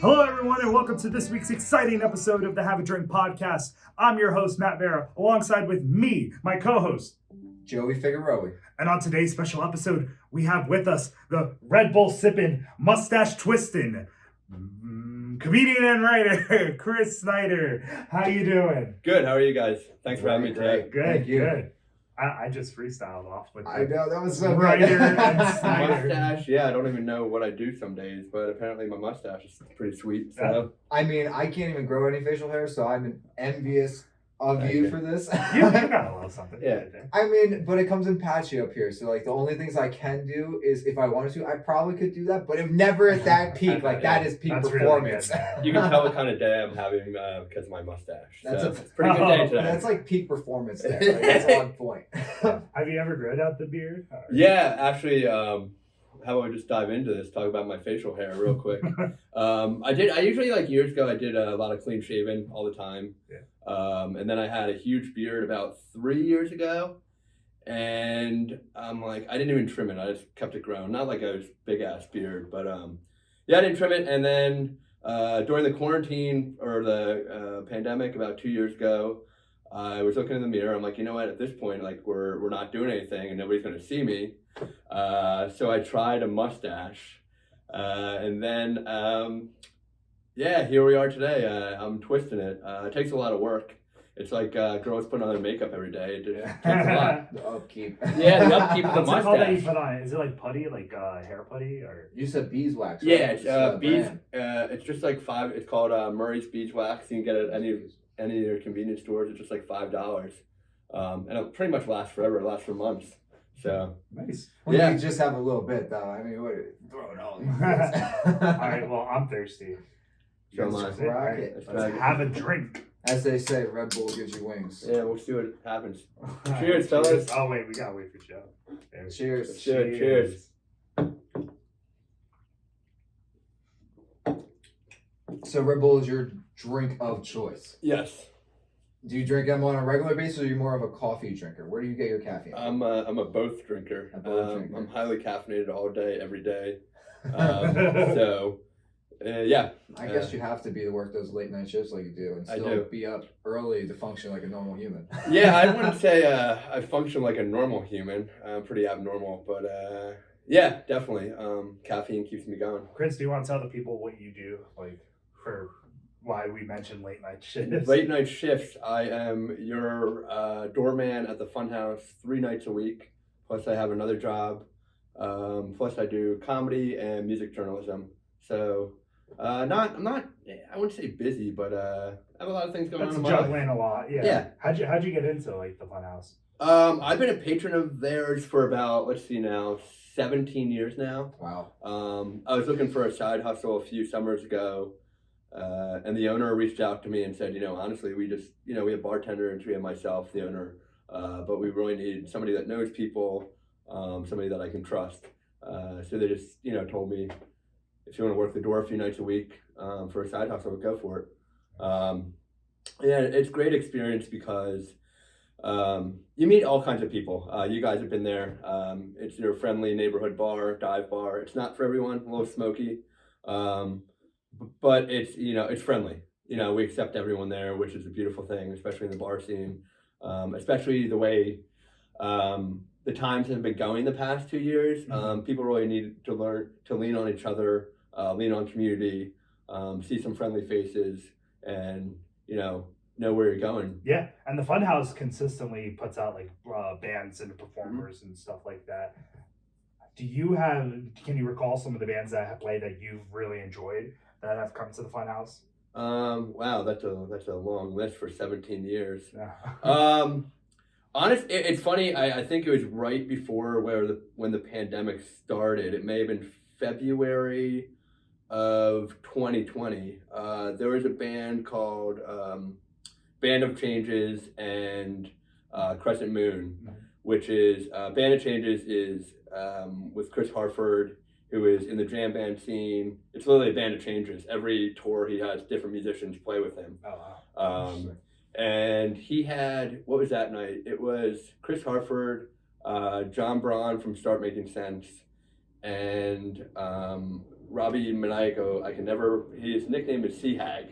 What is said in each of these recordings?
Hello, everyone, and welcome to this week's exciting episode of the Have a Drink podcast. I'm your host, Matt Vera, alongside with me, my co-host, Joey Figueroa. And on today's special episode, we have with us the Red Bull sipping, mustache twisting, comedian and writer, Chris Snyder. How you doing? Good. How are you guys? Thanks for having me today. Good. I just freestyled off with I know, that was so writer good. and Snyder. Mustache, yeah, I don't even know what I do some days, but apparently my mustache is pretty sweet. So I mean, I can't even grow any facial hair, so I'm envious of you for this. You got a little something. Yeah. I mean, but it comes in patchy up here, so like the only things I can do is if I wanted to, I probably could do that, but if never at that peak, like that is peak That's performance. Really good, you can tell what kind of day I'm having because of my mustache. That's so a it's a pretty good day today. That's like peak performance there. Like, that's on point. Have you ever grown out the beard? Or? Yeah, actually, how about we just dive into this, talk about my facial hair real quick. I usually, like years ago, I did a lot of clean shaving all the time. Yeah. And then I had a huge beard about 3 years ago. And I'm like, I didn't even trim it. I just kept it growing. Not like a big ass beard, but yeah, I didn't trim it. And then during the quarantine or the pandemic about 2 years ago, I was looking in the mirror. I'm like, you know what? At this point, like we're not doing anything, and nobody's gonna see me. So I tried a mustache, and then yeah, here we are today. I'm twisting it. It takes a lot of work. It's like girls putting on their makeup every day. It just takes a lot. The upkeep. Yeah, the upkeep of the What's it called that you mustache. put on? Is it like putty, like hair putty, or? You said beeswax. Right? Yeah, it's the bees. brand. It's just like $5. It's called Murray's Beeswax. You can get it at any of your convenience stores. It's just like $5, and it pretty much lasts forever. It lasts for months. So Nice. Well, yeah. you just have a little bit though. I mean, what throw it all. All right. Well, I'm thirsty. So am I. All right, Rocket. let's have a drink. As they say, Red Bull gives you wings. Yeah, we'll see what happens. All Cheers, fellas. Oh wait, we gotta wait for Joe. There. Cheers. Cheers. So Red Bull is your drink of choice. Yes, Do you drink them on a regular basis, or are you more of a coffee drinker? Where do you get your caffeine? I'm a both drinker. A both drinker. I'm highly caffeinated all day, every day. So yeah. I guess you have to be to work those late night shifts like you do, and I still do. be up early to function like a normal human. Yeah, I wouldn't say I function like a normal human. I'm pretty abnormal, but yeah, definitely. Caffeine keeps me going. Chris, do you want to tell the people what you do, like for why we mentioned late night shifts? Late night shifts. I am your doorman at the Funhouse 3 nights a week. Plus, I have another job. Plus, I do comedy and music journalism. So, I'm not. I wouldn't say busy, but I have a lot of things going That's on in my life. juggling a lot. Yeah. Yeah. How'd you get into like the Funhouse? I've been a patron of theirs for about 17 years now. Wow. I was looking for a side hustle a few summers ago, and the owner reached out to me and said, honestly, we just, we have bartenders, we have myself, the owner, but we really need somebody that knows people, somebody that I can trust. So they just, told me, if you want to work the door a few nights a week for a side hustle, go for it. Yeah, it's a great experience because you meet all kinds of people. You guys have been there. It's your friendly neighborhood bar, dive bar. It's not for everyone, a little smoky, but it's it's friendly. We accept everyone there, which is a beautiful thing, especially in the bar scene. Especially the way the times have been going the past 2 years. People really need to learn to lean on each other, lean on community, see some friendly faces, and know where you're going. Yeah, and the Funhouse consistently puts out like bands and performers and stuff like that. Can you recall some of the bands that have played that you've really enjoyed that have come to the Funhouse? Wow, that's a long list for 17 years. Yeah. It's funny. I think it was right before when the pandemic started. It may have been February of 2020. There was a band called Band of Changes and Crescent Moon, which is Band of Changes is with Chris Harford, who is in the jam band scene. It's literally a band of changes. Every tour he has different musicians play with him. Oh, wow. And he had, what was that night? It was Chris Harford, John Braun from Start Making Sense, and Robbie Maniaco, his nickname is Sea Hag.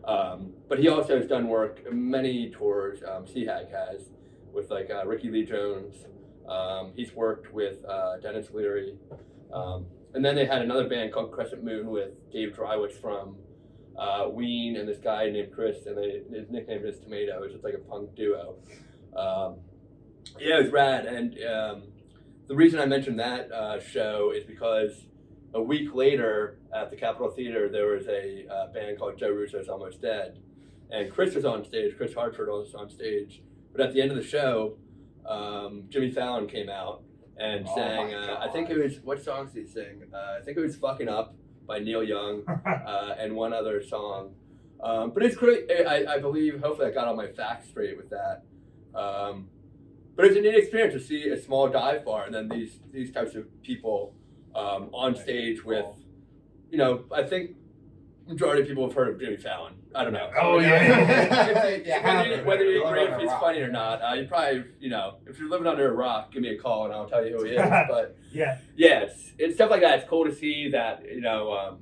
But he also has done work, many tours, Sea Hag has, with like Ricky Lee Jones. He's worked with Dennis Leary. And then they had another band called Crescent Moon with Dave Drywitz from Ween and this guy named Chris, and his nickname is Tomato. It's just like a punk duo. Yeah, it was rad. And the reason I mentioned that show is because a week later at the Capitol Theater, there was a band called Joe Russo's Almost Dead. And Chris was on stage, Chris Hartford was on stage. But at the end of the show, Jimmy Fallon came out and sang, I think it was, what songs did he sing? I think it was Fucking Up by Neil Young and one other song. But it's great. I believe, hopefully I got all my facts straight with that. But it's a neat experience to see a small dive bar and then these types of people on stage with, you know, I think majority of people have heard of Jimmy Fallon. I don't know. Oh, yeah. Whether you agree if he's funny or not, you probably, you know, if you're living under a rock, give me a call and I'll tell you who he is. But yeah, it's stuff like that. It's cool to see that, you know,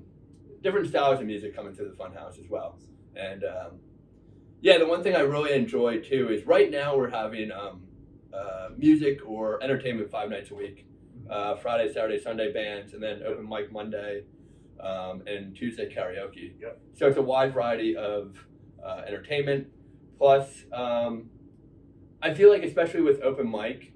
different styles of music coming through the Funhouse as well. And yeah, the one thing I really enjoy too is right now we're having music or entertainment 5 nights a week. Friday, Saturday, Sunday bands, and then open mic Monday, and Tuesday karaoke. Yep. So it's a wide variety of entertainment. Plus, I feel like especially with open mic,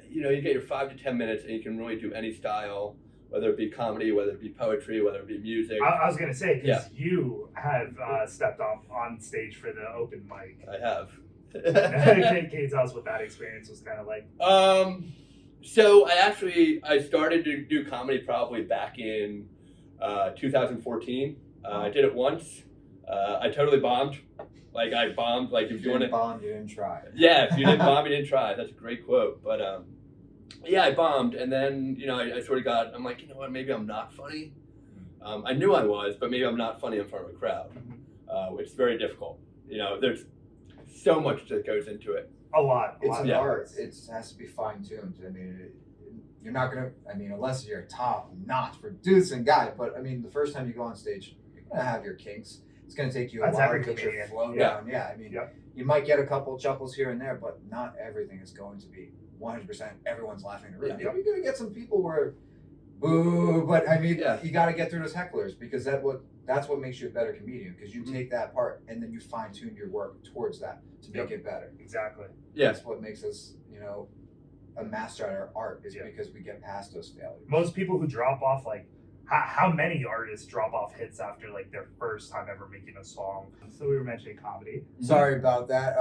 you know, you get your 5 to 10 minutes and you can really do any style, whether it be comedy, whether it be poetry, whether it be music. I was going to say, because you have stepped up on stage for the open mic. I have. Can you tell us what that experience was kind of like? So I started to do comedy probably back in 2014. I did it once. I totally bombed. Like I bombed. Like if you want to bomb, you didn't try. Yeah, if you didn't bomb, you didn't try. That's a great quote. But yeah, I bombed, and then you know I sort of I'm like, you know what? Maybe I'm not funny. I knew I was, but maybe I'm not funny in front of a crowd, which is very difficult. You know, there's so much that goes into it. A lot. It's an art. It has to be fine tuned. I mean, you're not gonna. I mean, unless you're a top-notch producing guy. But I mean, the first time you go on stage, you're gonna have your kinks. It's gonna take you a while to get your flow down. Yeah, I mean, you might get a couple chuckles here and there, but not everything is going to be 100%. Everyone's laughing in the room. You're gonna get some people where, boo. But I mean, you got to get through those hecklers because that's what makes you a better comedian. Because you take that part and then you fine tune your work towards that to make it better. Exactly. Yeah. That's what makes us, you know, a master at our art is because we get past those failures. Most people who drop off, like, how many artists drop off hits after like their first time ever making a song? So we were mentioning comedy. Sorry about that.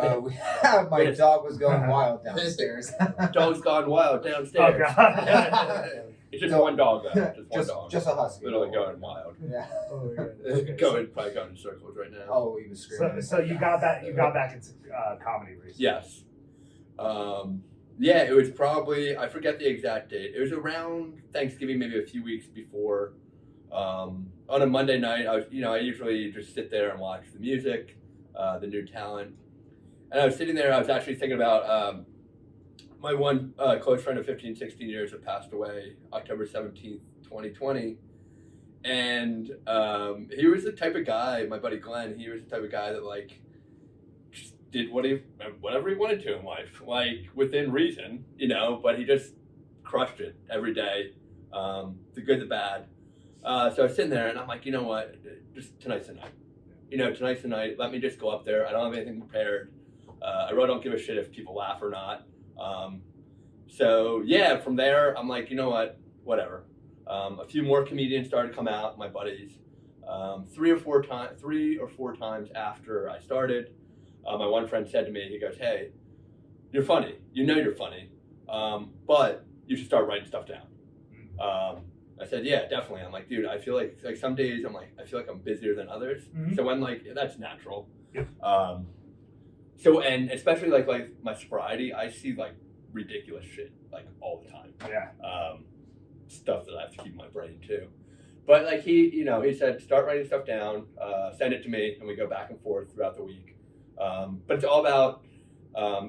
My dog was going wild downstairs. Dog's gone wild downstairs. Oh, God. It's just one dog though. Just one dog. Just a husky. Literally going wild. Yeah. Oh, yeah. Okay, probably going in circles right now. Oh, he was screaming. So you got back into comedy recently. Yes. Yeah, it was probably, I forget the exact date. It was around Thanksgiving, maybe a few weeks before. On a Monday night, I usually just sit there and watch the music, the new talent. And I was sitting there, I was actually thinking about my one close friend of 15, 16 years that passed away October 17th, 2020. And he was the type of guy, my buddy Glenn, he was the type of guy that like, just did whatever he wanted to in life, like within reason, you know, but he just crushed it every day, the good, the bad. So I was sitting there and I'm like, you know what, just tonight's the night. You know, tonight's the night, let me just go up there. I don't have anything prepared. I really don't give a shit if people laugh or not. So yeah, from there, I'm like, you know what, whatever. A few more comedians started to come out, my buddies. 3 or 4 times after I started, my one friend said to me, he goes, hey, you're funny. You know you're funny, but you should start writing stuff down. I said, yeah, definitely. I'm like, dude, I feel like some days I feel like I'm busier than others. Mm-hmm. So when that's natural. Yep. So, and especially like my sobriety, I see like ridiculous shit like all the time. Yeah. Stuff that I have to keep in my brain too. But like he said, start writing stuff down, send it to me, and we go back and forth throughout the week. But it's all about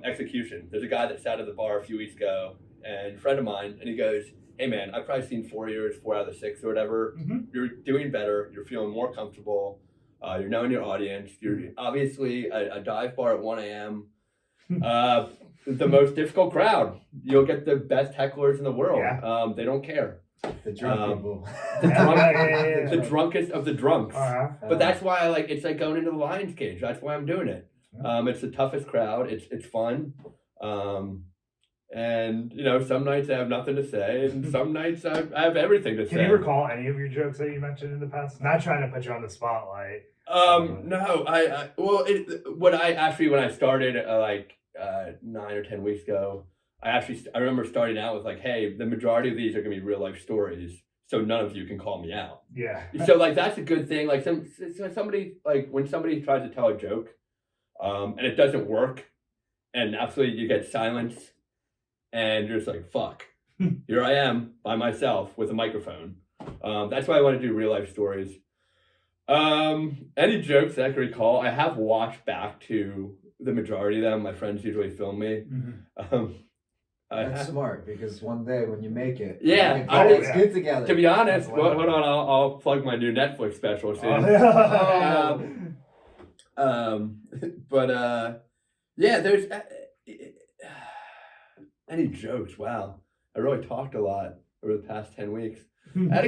execution. There's a guy that sat at the bar a few weeks ago, and a friend of mine, and he goes, hey man, I've probably seen 4 years, 4 out of the 6 or whatever. You're doing better. You're feeling more comfortable. You're knowing your audience. You're obviously a dive bar at 1 a.m. The most difficult crowd. You'll get the best hecklers in the world. Yeah. They don't care. The drunk people. The drunkest of the drunks. Uh-huh. But that's why it's like going into the lion's cage. That's why I'm doing it. It's the toughest crowd. It's fun. And some nights I have nothing to say, and some nights I have everything to say. Can you recall any of your jokes that you mentioned in the past? Not trying to put you on the spotlight. No, when I started 9 or 10 weeks ago, I remember starting out with hey, the majority of these are gonna be real life stories, so none of you can call me out. Yeah. So that's a good thing. Somebody when somebody tries to tell a joke, and it doesn't work, and absolutely you get silence, and you're just like, fuck, here I am by myself with a microphone. That's why I want to do real life stories. Any jokes that I can recall, I have watched back to the majority of them. My friends usually film me. That's smart, because one day when you make it, yeah, it's good together. To be honest, hold on, I'll plug my new Netflix special soon. Yeah, there's any jokes. Wow, I really talked a lot over the past 10 weeks. I had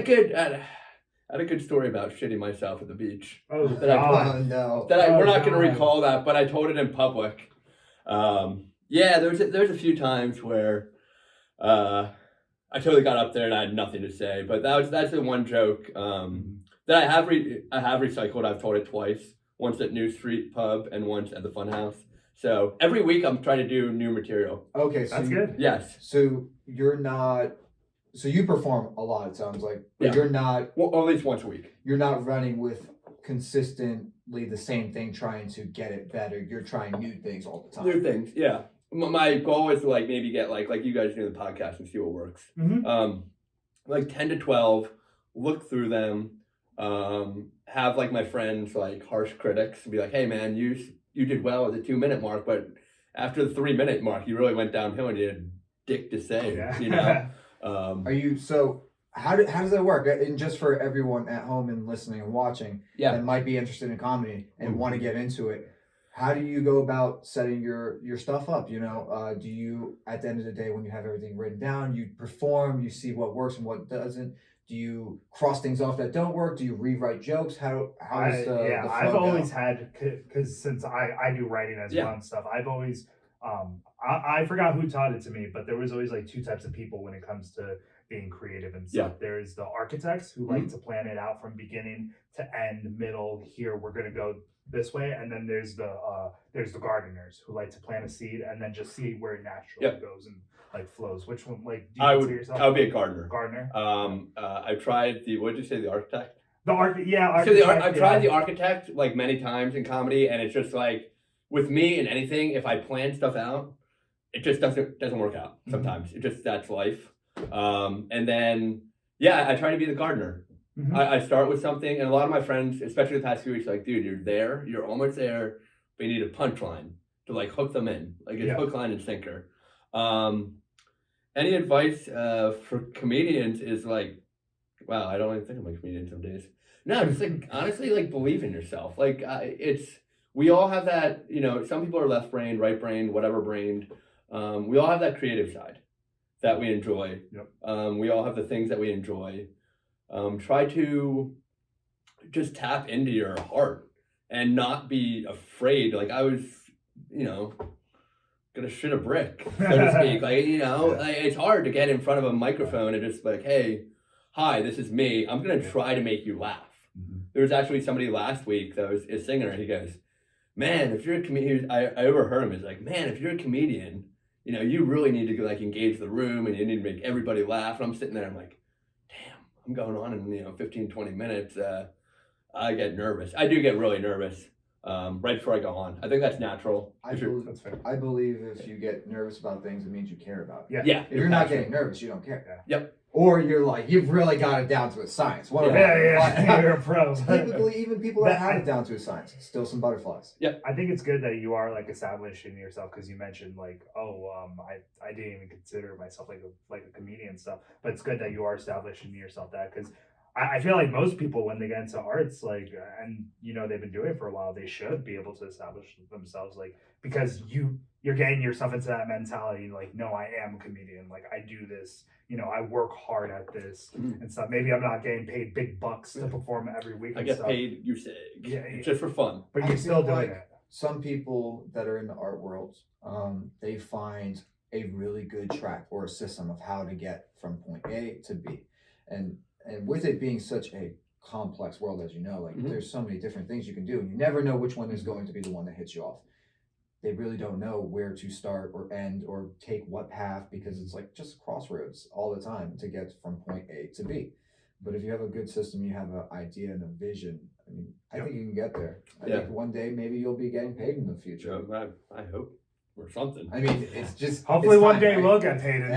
a good story about shitting myself at the beach. Oh, no! We're not going to recall that, but I told it in public. Yeah, there's a few times where I totally got up there and I had nothing to say. But that's the one joke that I have recycled. I've told it twice. Once at New Street Pub and once at the Funhouse. So every week I'm trying to do new material. Okay, so that's good. Yes. So you're not. So you perform a lot, it sounds like, but Yeah. you're not. Well, at least once a week. You're not running with consistently the same thing, trying to get it better. You're trying new things all the time. New things, yeah. My goal is to maybe get like you guys do the podcast and see what works. 10 to 12, look through them, have my friends harsh critics and be like, hey man, you did well at the 2-minute mark, but after the 3-minute mark, you really went downhill and you had dick to say, Are you so? How does that work? And just for everyone at home and listening and watching, that might be interested in comedy and want to get into it, how do you go about setting your stuff up? Do you, at the end of the day, when you have everything written down, you perform, you see what works and what doesn't? Do you cross things off that don't work? Do you rewrite jokes? How is the flow I've always go? had, because since I do writing as well and stuff, I've always I forgot who taught it to me, but there was always 2 types of people when it comes to being creative and stuff. There's the architects who like to plan it out from beginning to end, middle. Here we're gonna go this way, and then there's the gardeners who like to plant a seed and then just see where it naturally goes and flows. Which one do you consider yourself? I would be a gardener. Gardener. I tried what did you say, the architect? Architect. So I've tried the architect many times in comedy, and it's just with me and anything, if I plan stuff out, it just doesn't work out sometimes. That's life. And then I try to be the gardener. I start with something, and a lot of my friends, especially the past few weeks, dude, you're almost there, but you need a punchline to hook them in. It's hook, line, and sinker. Any advice for comedians is wow, I don't even think I'm a comedian some days. No, just honestly, believe in yourself. We all have that, some people are left brained, right brained, whatever brained. We all have that creative side that we enjoy. We all have the things that we enjoy. Try to just tap into your heart and not be afraid. I was, gonna shit a brick, so to speak. It's hard to get in front of a microphone and just hey, hi, this is me. I'm gonna try to make you laugh. There was actually somebody last week that was a singer, and he goes, man, if you're a comedian, I overheard him. He's like, man, if you're a comedian, you really need to engage the room and you need to make everybody laugh. And I'm sitting there, I'm like, damn, I'm going on in 15, 20 minutes. I get nervous. I do get really nervous. right before I go on. I think that's natural. That's fair. I believe if you get nervous about things, it means you care about it. Yeah. If you're not getting nervous, you don't care. Yeah. Yep. Or you're like, you've really got it down to a science. Yeah, you're a pro. Typically, even people that have it down to a science, still some butterflies. Yeah. I think it's good that you are like establishing yourself, because you mentioned like, I didn't even consider myself like a comedian and stuff, but it's good that you are establishing yourself that, because I feel like most people when they get into arts, like, and they've been doing it for a while, they should be able to establish themselves, like, because you're getting yourself into that mentality, like, no, I am a comedian, like, I do this, I work hard at this and stuff. Maybe I'm not getting paid big bucks to perform every week. I and get stuff. paid, you say, just for fun. But you're still doing it. Some people that are in the art world, they find a really good track or a system of how to get from point A to B, and with it being such a complex world, as you know, like there's so many different things you can do, and you never know which one is going to be the one that hits you off. They really don't know where to start or end or take what path, because it's like just crossroads all the time to get from point A to B. But if you have a good system, you have an idea and a vision, I mean, I think you can get there. I think one day maybe you'll be getting paid in the future. I hope. Or something. I mean, it's just hopefully one day right? we'll get paid in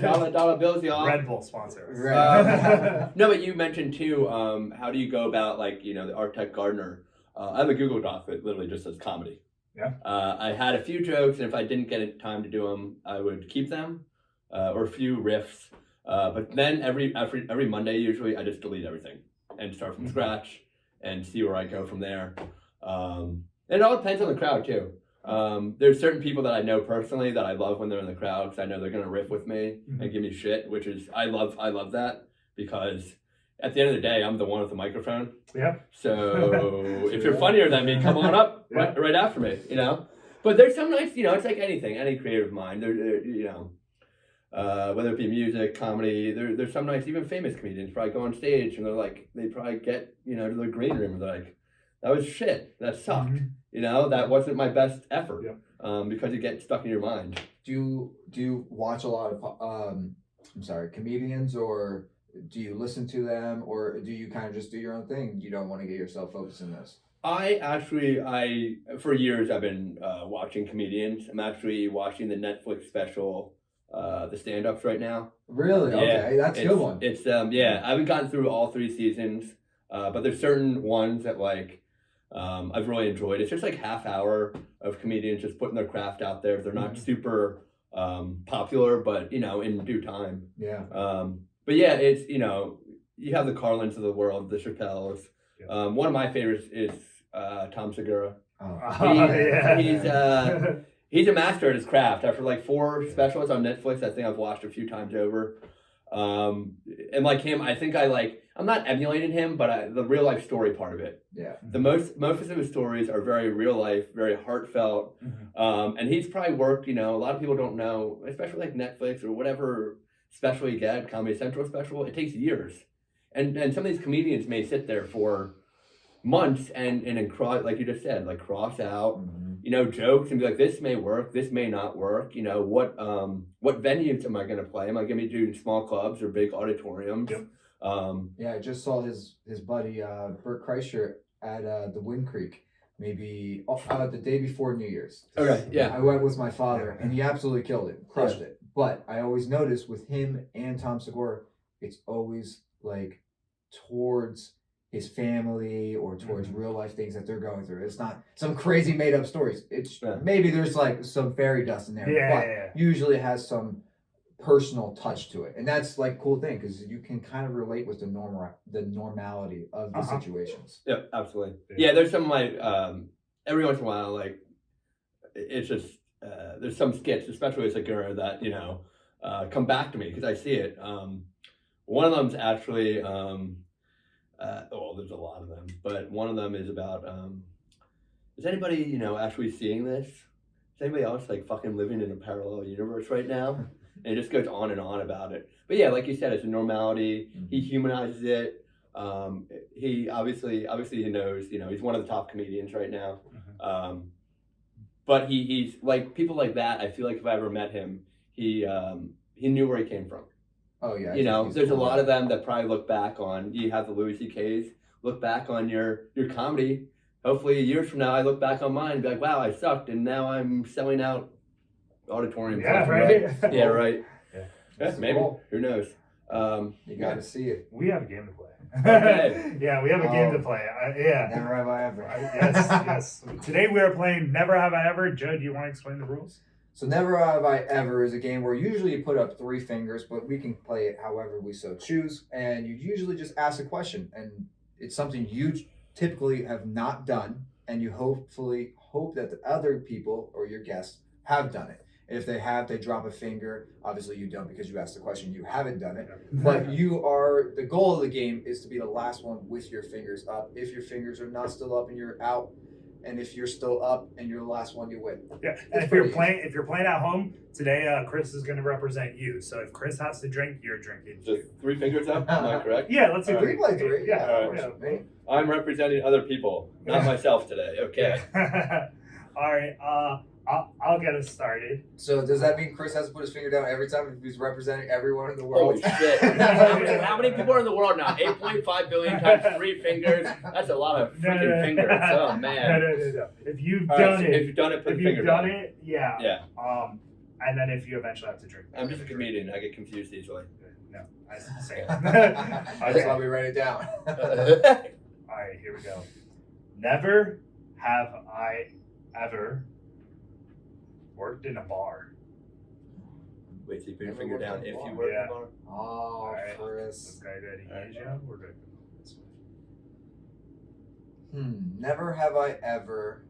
dollar bills, y'all. Red Bull sponsor us. No, but you mentioned too, how do you go about, like, the Art Tech Gardener? I have a Google Doc that literally just says comedy. Yeah. I had a few jokes, and if I didn't get time to do them, I would keep them, or a few riffs. But then every Monday, usually, I just delete everything and start from scratch and see where I go from there. And it all depends on the crowd too. There's certain people that I know personally that I love when they're in the crowd, because I know they're gonna riff with me and give me shit, which is I love that, because at the end of the day, I'm the one with the microphone. Yeah. So if you're funnier than me, come on up right after me, But there's some nights, it's like anything, any creative mind. Whether it be music, comedy, there's some nights, even famous comedians probably go on stage and they probably get, to their green room and they're like, that was shit, that sucked. That wasn't my best effort. Because you get stuck in your mind. Do you watch a lot of comedians, or do you listen to them, or do you kind of just do your own thing? You don't want to get yourself focused in this. I for years I've been watching comedians. I'm actually watching the Netflix special, the stand-ups right now. Really? Yeah, okay, that's a good one. It's I haven't gotten through all 3 seasons, but there's certain ones that I've really enjoyed. It's just like half hour of comedians just putting their craft out there. They're not super popular, but in due time. Yeah. But yeah, it's you have the Carlins of the world, the Chappelles. One of my favorites is Tom Segura. He's a master at his craft. After like 4 specials on Netflix, I think I've watched a few times over. And like him, I think I'm not emulating him, but the real life story part of it. Yeah. The most of his stories are very real life, very heartfelt. And he's probably worked, a lot of people don't know, especially like Netflix or whatever special you get, Comedy Central special, it takes years. And some of these comedians may sit there for months and like you just said, like cross out, jokes and be like, this may work, this may not work. What venues am I going to play? Am I going to be doing small clubs or big auditoriums? Yep. I just saw his buddy Bert Kreischer at the Wind Creek, maybe the day before New Year's. Okay, yeah. I went with my father, and he absolutely killed it, crushed it. But I always notice with him and Tom Segura, it's always like towards his family or towards real life things that they're going through. It's not some crazy made up stories. It's maybe there's like some fairy dust in there, but usually it has some personal touch to it, and that's like cool thing, because you can kind of relate with the normality of the situations. Yeah, absolutely. Yeah, there's some of my every once in a while, like it's just there's some skits, especially with Segura, that come back to me because I see it. One of them's actually there's a lot of them, but one of them is about is anybody actually seeing this? Is anybody else like fucking living in a parallel universe right now? And it just goes on and on about it. But yeah, like you said, it's a normality. He humanizes it. He obviously he knows, he's one of the top comedians right now. But he's like, people like that, I feel like if I ever met him, he knew where he came from. Oh yeah. There's a lot of them that probably look back on, you have the Louis C.K.'s, look back on your comedy, hopefully years from now, I look back on mine and be like, wow, I sucked, and now I'm selling out auditoriums. Yeah, left and right. Yeah, right. Yeah. Yeah, maybe. Cool. Who knows? You got to see it. We have a game to play. Okay. Yeah, we have a game to play. Yeah. Never have I ever. Yes, yes. Today we are playing Never Have I Ever. Joe, do you want to explain the rules? So Never Have I Ever is a game where usually you put up 3 fingers, but we can play it however we so choose. And you usually just ask a question, and it's something you typically have not done, and you hopefully hope that the other people or your guests have done it. If they have, they drop a finger. Obviously you don't because you asked the question, you haven't done it. But the goal of the game is to be the last one with your fingers up. If your fingers are not still up and you're out, and if you're still up and you're the last one, you win. Yeah, and if you're playing at home today, Chris is going to represent you. So if Chris has to drink, you're drinking. Just 3 fingers up? Am I correct? Yeah, let's do We play 3. Yeah, All of right. course. Me. I'm representing other people, not myself today. Okay. All right, I'll get us started. So does that mean Chris has to put his finger down every time if he's representing everyone in the world? Holy shit. How many people are in the world now? 8.5 billion times 3 fingers? That's a lot of freaking fingers. Oh, man. No. If you've All right, done so it, if you've done it, put if the finger you've done down. it, yeah. Yeah. And then if you eventually have to drink. I'm just a comedian. I get confused easily. No, I say That's why we write it down. All right, here we go. Never have I ever worked in a bar. Wait, so you put your Never finger worked down in a if bar. you work in Yeah. a bar? Oh, All right. Chris. Okay, ready? All right. Asia, we're good. This way. Never have I ever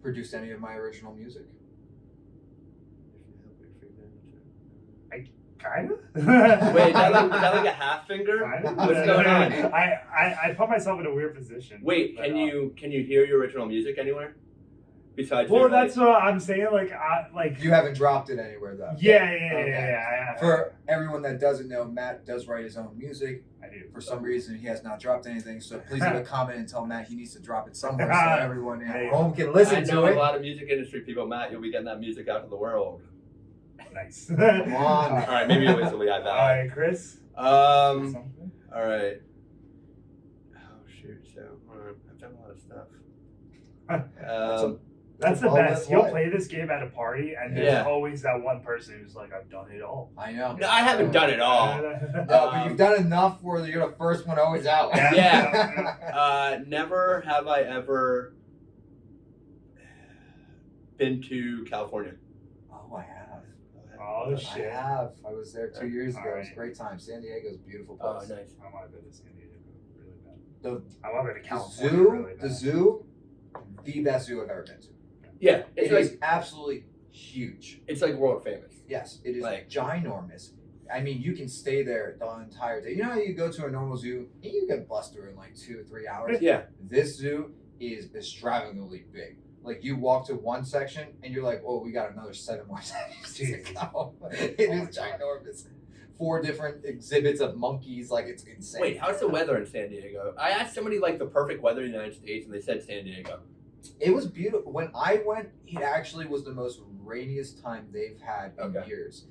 produced any of my original music. Kind of. Wait, is that like a half finger? Kind of. What's going on? I put myself in a weird position. Wait, but, can you hear your original music anywhere? Besides Well, your, that's what I'm saying. Like. You haven't dropped it anywhere though. Yeah. Okay. For everyone that doesn't know, Matt does write his own music. I do. For some reason, he has not dropped anything. So please leave a comment and tell Matt he needs to drop it somewhere so everyone at home can listen I to know it. a lot of music industry people. Matt, you'll be getting that music out to the world. Nice. Come on. All right, maybe you'll wait till we have All that. right, Chris. All right. Oh shoot! So I've done a lot of stuff. That's the All best. that's You'll life. play this game at a party, and there's Yeah. always that one person who's like, "I've done it all." I know. No, I haven't done it all. No, but you've done enough where you're the first one always out. Yeah. Never have I ever been to California. Oh, I have. Oh shit! I have. I was there 2 years ago. It was a Alright. great time. San Diego's a beautiful Oh, place. nice. I want to go to San Diego really bad. The, I want to go to the California zoo, really bad. the zoo, the best zoo I've ever been to. Yeah, It it's like is absolutely huge. it's like world famous. Yes, it is Like- ginormous. I mean, you can stay there the entire day. You know how you go to a normal zoo and you can bust through in like 2 or 3 hours? Yeah. This zoo is extravagantly big. Like you walk to one section and you're like, oh, we got another 7 more sections to Jesus. go. It is ginormous. 4 different exhibits of monkeys. Like it's insane. Wait, how's the weather in San Diego? I asked somebody like the perfect weather in the United States, and they said San Diego. It was beautiful. When I went, it actually was the most rainiest time they've had in Okay. years.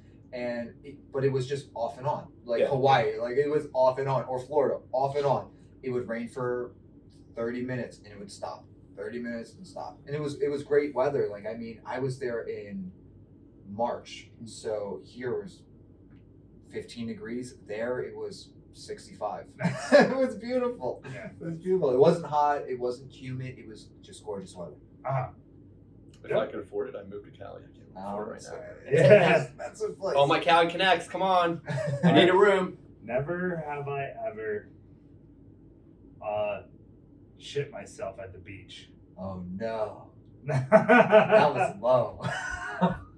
But it was just off and on. Like Yeah. Hawaii, like it was off and on. Or Florida, off and on. It would rain for 30 minutes and it would stop. 30 minutes and stop. And it was great weather. Like, I mean, I was there in March. So here was 15 degrees. There it was 65. It was beautiful. Yeah. It was beautiful. It wasn't hot. It wasn't humid. It was just gorgeous weather. If I could afford it, I'd move to Cali. I can't afford it right now. Yeah. That's a place. Oh, my Cali connects. Come on. I need a room. Never have I ever shit myself at the beach. Oh no. That That was low.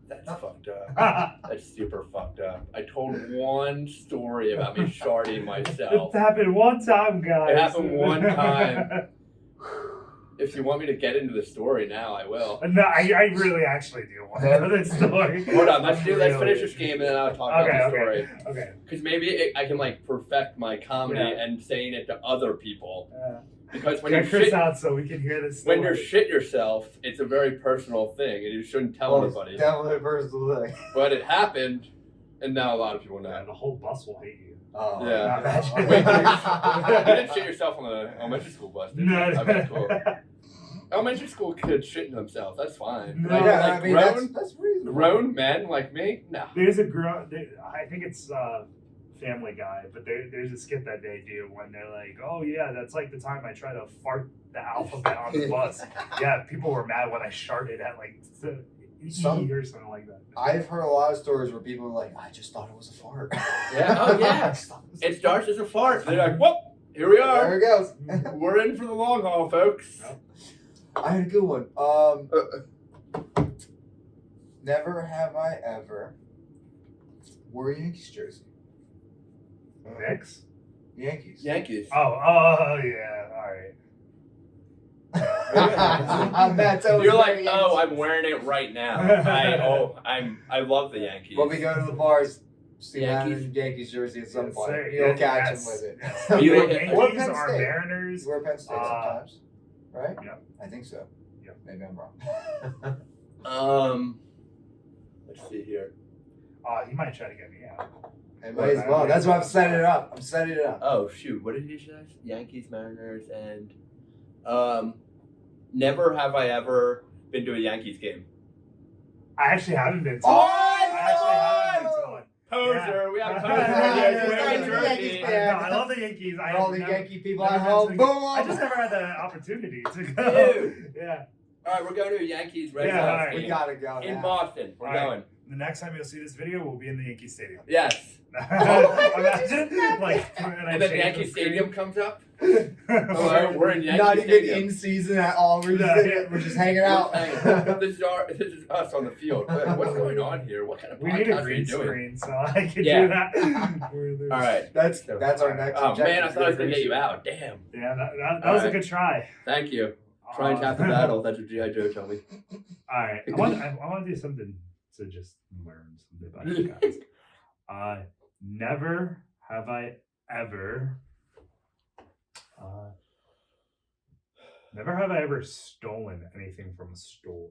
That's fucked up. That's super fucked up. I told one story about me sharding myself. It happened one time, guys. It happened one time. If you want me to get into the story now, I will. No, I really actually do want to know this story. Hold on, let's Really? finish this game and then I'll talk about the story. Okay. Because maybe I can like perfect my comedy and saying it to other people. Because when Get you Chris shit, out so we can hear this story. when you shit yourself, it's a very personal thing, and you shouldn't tell anybody. Definitely a personal thing. But it happened, And now a lot of people know. Yeah, the whole bus will hate you. Oh, Yeah. Imagine. Wait, you didn't shit yourself on the elementary school bus, did you? No. Okay, cool. Elementary school kids shitting themselves. That's fine. No. Like, Yeah, like I mean, grown, that's reasonable. grown men like me? No. There's a I think it's Family Guy, but there's a skit that they do when they're like, "Oh yeah, that's like the time I tried to fart the alphabet on the bus." Yeah, people were mad when I sharted at like Some- E or something like that. I've heard a lot of stories where people are like, I just thought it was a fart. Yeah, oh, yeah. I just thought was a It starts as a fart. They're like, whoop, here we fart. There are. it goes. We're in for the long haul, folks. Yep. I had a good one. Never have I ever wore a Yankees jersey. Knicks? Yankees. Yankees. Oh yeah, all right. Matt's always You're like, wearing oh, Yankees. I'm wearing it right now. I love the Yankees. When we go to the bars, see Matt Yankees. in a Yankees jersey at some Yes, point. sir. You'll Yes, catch yes. him with it. The You- Or Yankees Penn are State. Mariners. You wear Penn State sometimes, right? Yep. I think so. Yep. Maybe I'm wrong. Let's see here. He might try to get me out. It might as well. That's why I'm setting it up. I'm setting it up. Oh shoot, what did you say? Yankees, Mariners, and never have I ever been to a Yankees game. I actually haven't been to Oh, I actually haven't been to one. Poser, we have a poser Yeah. here. Yeah. Wearing Yeah. jerseys. Yeah. No, I love the Yankees. For all the never- Yankee people never at been home, to- boom! I just never had the opportunity to go. Dude. Yeah. All right, we're going to a Yankees Red Yeah, Sox all right. We game gotta go in now. Boston. We're All right. going. The next time you'll see this video, we'll be in the Yankee Stadium. Yes. Imagine, like, And then Yankee Stadium comes up. Hello, Hello, we're in Yankee Not even Stadium. in season at all. We're No, just, yeah. we're just hanging out. This is us on the field. What's going on here? What kind of We need a podcast are green you doing? screen, so I can Yeah. do that. All right. That's our next. Oh objective. man, I thought I was gonna get you out. Damn. Yeah, that was a Alright. good try. Thank you. Trying half the battle. That's what G.I. Joe told me. All right, I want to do something to just learn something about you guys. Never have I ever. Never have I ever stolen anything from a store.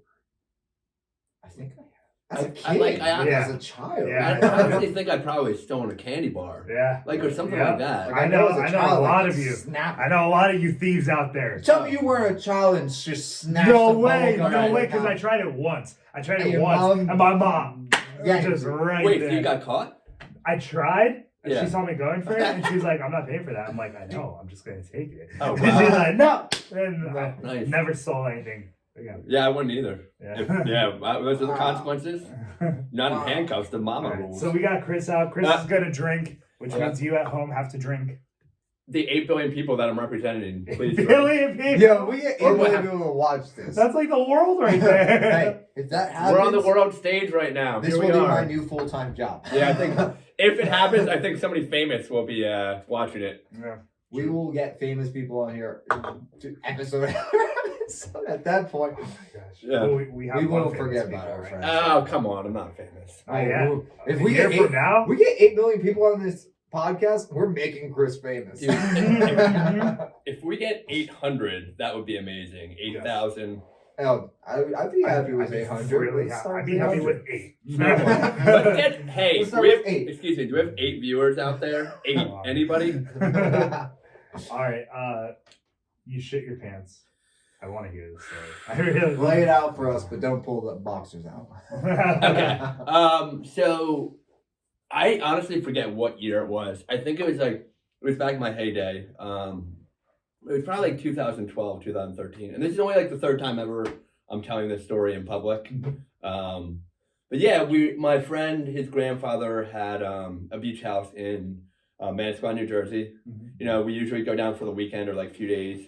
I think I have. As a kid, I as a child. Yeah. I honestly think I probably stolen a candy bar. Yeah, Like, or something Yeah. like that. Like, I know as a child, lot like, of you. Snap. I know a lot of you thieves out there. Tell me you weren't a child and just snatched No the way, bubble gum no out way, of your because I mouth. tried it once. I tried And it your once, mom- and my mom Yeah, just right Wait, there. so you got caught? I tried, and Yeah. she saw me going for it, and she's like, "I'm not paying for that." I'm like, "I know, I'm just gonna take it." Oh, And wow. she's like, "No," and I Nice. never stole anything again. Yeah, I wouldn't either. Yeah. Those are the Wow. consequences. Not in Wow. handcuffs, the mama Alright, rules. so we got Chris out. Chris is gonna drink, which Yeah. means you at home have to drink. The 8 billion people that I'm representing, please. drink. Billion people. Yo, we get Or 8 million what- people to watch this. That's like the world right there. Hey, if that happens, We're on the world stage right now. this Here will we be are. my new full-time job. Yeah, I think if it happens, I think somebody famous will be watching it. Yeah. we will get famous people on here to episode after episode at that point. Oh my gosh. Yeah. Well, we have We one won't famous forget people, about our right? friends. Oh, come on, I'm not famous. Oh yeah. If A we year get from eight, now, we get 8 million people on this podcast, we're making Chris famous. Dude, if we get 800, that would be amazing. 8,000. Hell, I'd be happy with I'd be 800. really Let's happy. start I'd be happy 800. with 8. Let's get, hey, Let's do start we have, with 8. excuse me, do we have 8 viewers out there? 8? Anybody? All right, you shit your pants. I want to hear this story. I really Lay it out for us, but don't pull the boxers out. Okay. So I honestly forget what year it was. I think it was back in my heyday. It was probably like 2012, 2013. And this is only like the third time ever I'm telling this story in public. But yeah, my friend, his grandfather had a beach house in Manasquan, New Jersey. Mhm. You know, we usually go down for the weekend or like a few days.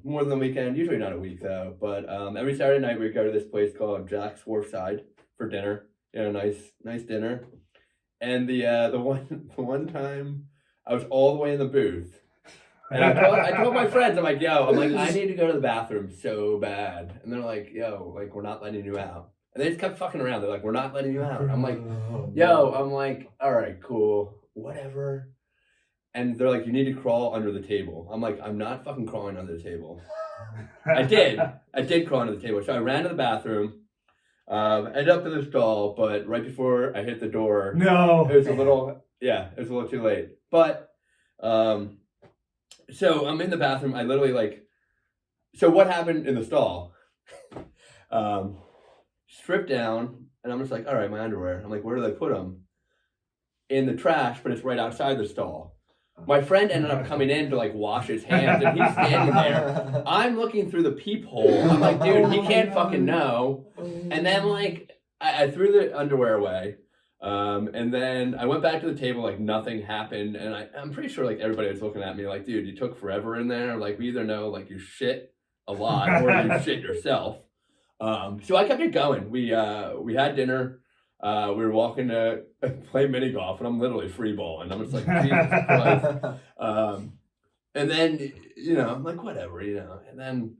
More than the weekend, usually not a week though. But every Saturday night we go to this place called Jack's Wharfside for dinner. You know, nice dinner. And the one time I was all the way in the booth. And I told my friends, I need to go to the bathroom so bad. And they're like, yo, like, we're not letting you out. And they just kept fucking around. They're like, we're not letting you out. I'm like, all right, cool, whatever. And they're like, you need to crawl under the table. I'm like, I'm not fucking crawling under the table. I did crawl under the table. So I ran to the bathroom. Ended up in the stall, but right before I hit the door, No. it was a little too late. But so I'm in the bathroom. I literally so what happened in the stall? Stripped down, and I'm just like, all right, my underwear. I'm like, where do they put them? In the trash, but it's right outside the stall. My friend ended up coming in to wash his hands, and he's standing there. I'm looking through the peephole. I'm like, dude, he can't fucking know. And then I threw the underwear away, and then I went back to the table nothing happened, and I'm pretty sure everybody was looking at me dude, you took forever in there. We either know you shit a lot or you shit yourself. So I kept it going. We had dinner. We were walking to play mini golf, and I'm literally free balling. I'm just like, Jesus Christ. And then, I'm like, whatever, And then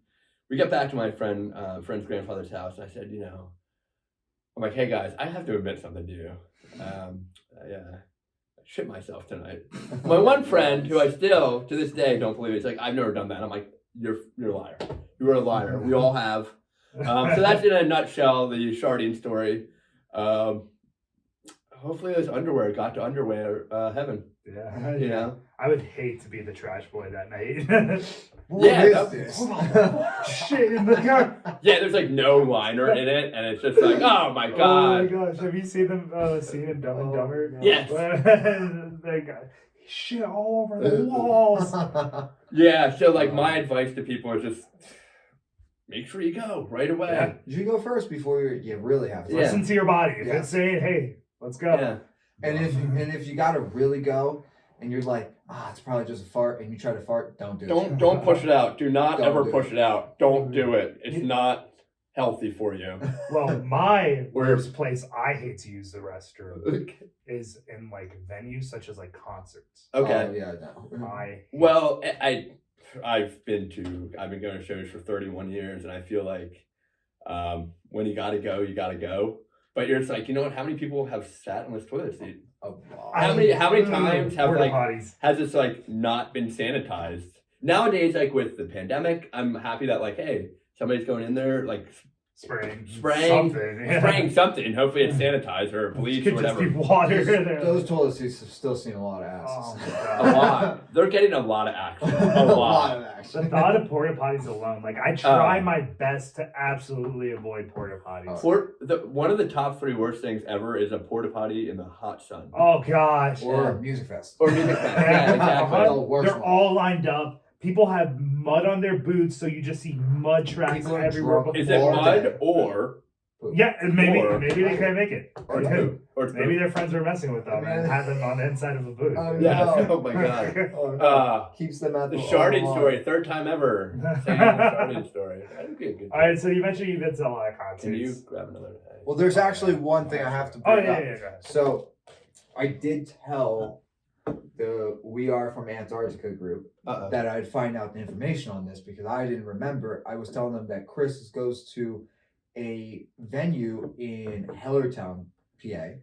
we got back to my friend's grandfather's house, and I said, I'm like, hey guys, I have to admit something to you. I shit myself tonight. My one friend, who I still to this day don't believe, it's I've never done that. I'm like, you're a liar. You are a liar. We all have. So that's in a nutshell the sharding story. Hopefully those underwear got to underwear heaven. Yeah. I would hate to be the trash boy that night. Hold on. Shit in the car. Yeah, there's no liner in it, and it's just oh my god. Oh my gosh, have you seen them scene in Dumb and Dumber? Yes. They got shit all over the walls. Yeah, so my advice to people is just make sure you go right away. Yeah. You go first before you really have to. Listen to your body. If it's saying, hey, let's go. Yeah. And if you gotta really go and you're like, it's probably just a fart, and you try to fart, don't do it. Don't push it out. Do not Don't ever do push it out. Don't do it. It's not healthy for you. Well, my worst place I hate to use the restroom is in venues such as Okay. Oh, yeah, no. I've been going to shows for 31 years, and I feel when you gotta go, you gotta go. But you're just you know what? How many people have sat on this toilet seat? How many times has this not been sanitized? Nowadays, with the pandemic, I'm happy that hey, somebody's going in there spraying something. Hopefully it's sanitizer or bleach or whatever. Just be water in there. Those toilet seats have still seen a lot of asses. A lot. They're getting a lot of action. A lot of action. The thought of porta potties alone, I try my best to absolutely avoid porta potties. One of the top 3 worst things ever is a porta potty in the hot sun. Oh gosh. Or music fest. Yeah, exactly. They're all lined up. People have mud on their boots, so you just see mud tracks everywhere. Is it mud or? Yeah, maybe they can't make it. Or maybe their friends were messing with them and had them on the inside of a boot. Oh my god. Keeps them at the sharding story, 3rd time ever. Saying the sharding story. All right, so you mentioned you've been to a lot of concerts. Can you grab another? Well, there's actually one thing I have to bring up. Go ahead. So, I did tell the We Are From Antarctica group that I'd find out the information on this because I didn't remember. I was telling them that Chris goes to a venue in Hellertown, PA,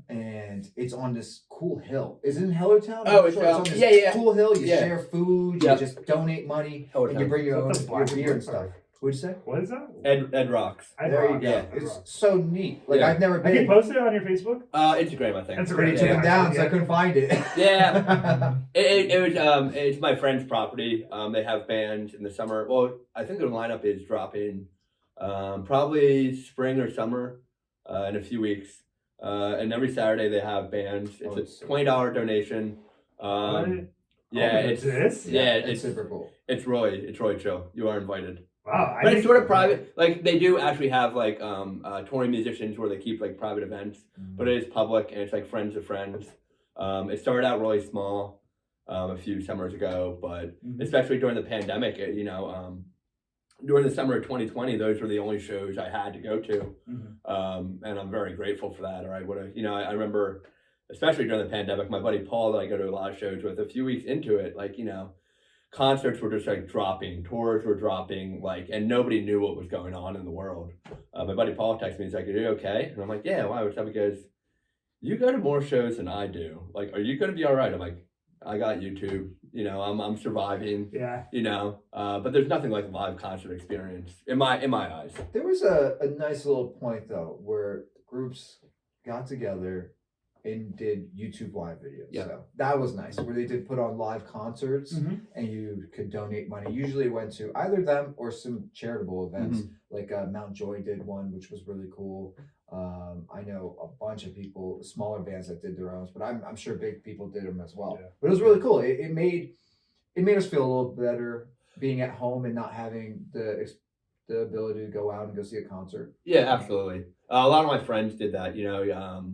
and it's on this cool hill. Is it in Hellertown? Oh, it's on this cool hill. You Yeah. share food, you just donate money, and you bring your own your beer and stuff. What'd you say? What is that? Ed Rocks. There you go. Yeah. It's so neat. I've never been. Have you posted it on your Facebook? Instagram, I think. Instagram. Took it down, so I couldn't find it. Yeah. It was it's my friend's property. They have bands in the summer. Well, I think their lineup is dropping probably spring or summer in a few weeks. And every Saturday they have bands. It's a $20 donation. It's super cool. It's really chill. You are invited. Wow, but it's sort of private. They do actually have touring musicians where they keep private events, but it is public and it's friends of friends. It started out really small a few summers ago, but especially during the pandemic, during the summer of 2020, those were the only shows I had to go to, and I'm very grateful for that. Or I would have, I remember, especially during the pandemic, my buddy Paul that I go to a lot of shows with. A few weeks into it, concerts were just dropping, tours were dropping, and nobody knew what was going on in the world. My buddy Paul texted me, he's like, "Are you okay?" And I'm like, "Yeah, why?" What's up? He goes, "You go to more shows than I do. Are you going to be all right?" I'm like, "I got YouTube. You know, I'm surviving. Yeah. You know, but there's nothing like a live concert experience in my eyes. There was a nice little point though where groups got together and did YouTube live videos. Yeah. So that was nice, where they did put on live concerts Mhm. and you could donate money. Usually it went to either them or some charitable events. Mm-hmm. Like Mount Joy did one, which was really cool. I know a bunch of people, smaller bands that did their own, but I'm sure big people did them as well. Yeah. But it was really cool. It made us feel a little better being at home and not having the ability to go out and go see a concert. Yeah, absolutely. A lot of my friends did that. You know,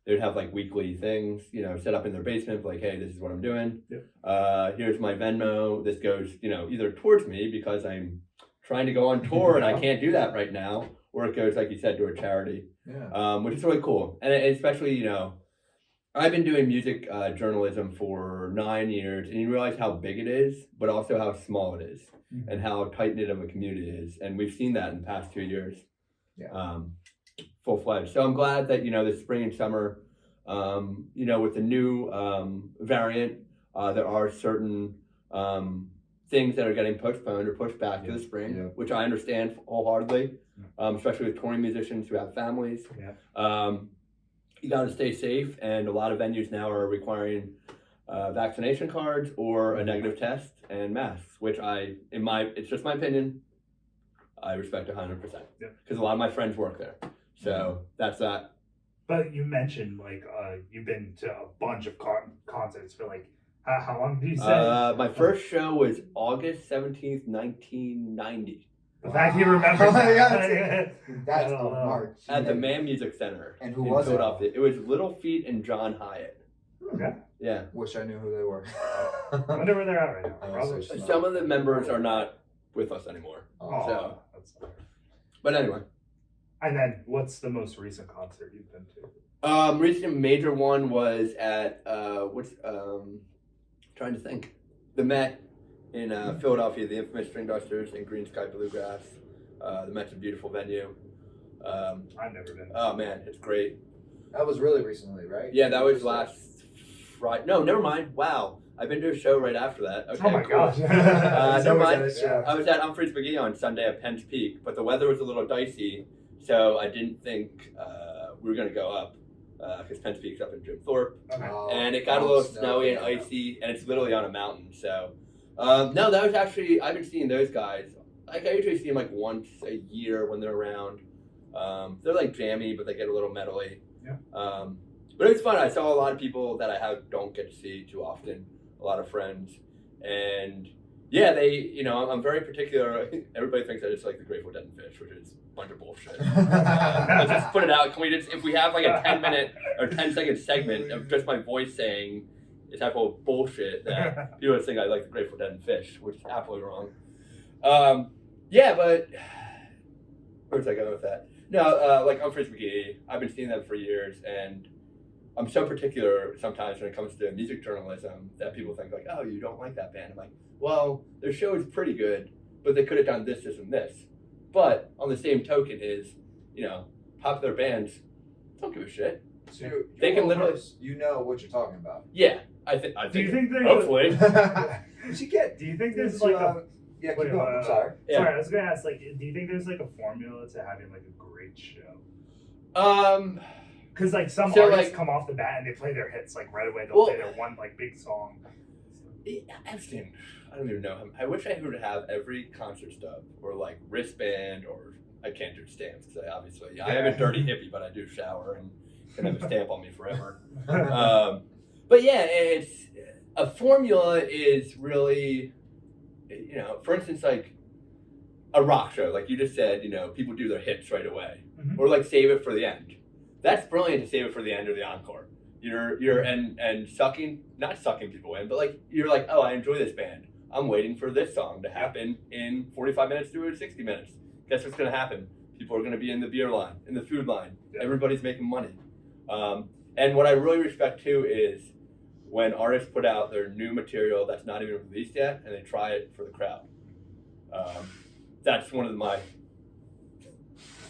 they'd have like weekly things, you know, set up in their basement, like, hey, this is what I'm doing. Yep. Here's my Venmo. This goes, you know, either towards me because I'm trying to go on tour and I can't do that right now, or it goes, like you said, to a charity. Yeah. Which is really cool. And especially, you know, I've been doing music journalism for 9 years, and you realize how big it is, but also how small it is, Mhm. and how tight knit of a community it is. And we've seen that in the past 2 years. Yeah. Full fledged. So I'm glad that, you know, this spring and summer, you know, with the new variant, there are certain things that are getting postponed or pushed back to the spring, Yeah. which I understand wholeheartedly, especially with touring musicians who have families. Yeah. You got to stay safe, and a lot of venues now are requiring vaccination cards or a negative test and masks, which it's just my opinion, I respect 100%. Yeah. Because a lot of my friends work there. So that's that. But you mentioned like you've been to a bunch of concerts for like how long did you say? My first show was August 17th, 1990 The fact you remember that. That's I a don't know. mark. at the Mann Music Center. And who in was it? Philadelphia. It was Little Feat and John Hyatt. Okay. Yeah. Wish I knew who they were. I wonder where they're at right now. I Probably. also- Some of the members are not with us anymore. Oh, So. that's... But anyway. And then, what's the most recent concert you've been to? Recent major one was at trying to think, the Met in Philadelphia, the infamous String Dusters in Green Sky Bluegrass. The Met's a beautiful venue. I've never been. Oh man, it's great. That was really recently, right? Yeah, that was last Friday. No, never mind. Wow, I've been to a show right after that. Okay, Oh my cool. gosh. Never mind. Yeah. I was at Humphreys McGee on Sunday at Penn's Peak, but the weather was a little dicey, so I didn't think we were going to go up because Penn's Peak's up in Jim Thorpe, Okay. and it got a little snowy and icy, and it's literally on a mountain. So, no, that was actually, I've been seeing those guys. Like I usually see them like once a year when they're around. They're like jammy, but they get a little metally. Yeah. But it was fun. I saw a lot of people that I don't get to see too often. A lot of friends, and yeah, I'm very particular. I think everybody thinks that it's like the Grateful Dead and Fish, which is a bunch of bullshit. Let's just put it out. Can we just, if we have like a 10-minute or 10-second segment of just my voice saying it's type of bullshit, that people would think I like the Grateful Dead and Fish, which is absolutely wrong. Yeah, but where was I going with that? No, like Humphreys McGee, I've been seeing them for years, and I'm so particular sometimes when it comes to music journalism that people think like, oh, you don't like that band. I'm like, well, their show is pretty good, but they could have done this, this, and this. But on the same token is, popular bands don't give a shit. So They can literally, you know what you're talking about. yeah, I think. Do you think there's Hopefully. You should get. Do you think there's It's, like a Yeah, keep Wait, going. I'm sorry. Yeah. Sorry, I was gonna ask, like, do you think there's like a formula to having like a great show? Because like some So, artists like- come off the bat and they play their hits like right away. They'll Well- play their one like big song. Epstein, I don't even know him. I wish I would have every concert stub or like wristband, or I can't do stamps because I am a dirty hippie, but I do shower and can have a stamp on me forever. But yeah, it's a formula is really, for instance, like a rock show, like you just said, people do their hits right away, Mhm. or like save it for the end. That's brilliant to save it for the end or the encore. You're not sucking people in, but like you're like, oh, I enjoy this band. I'm waiting for this song to happen in 45 minutes to 60 minutes. Guess what's gonna happen? People are gonna be in the beer line, in the food line. Yeah. Everybody's making money. And what I really respect too is when artists put out their new material that's not even released yet, and they try it for the crowd. That's one of my.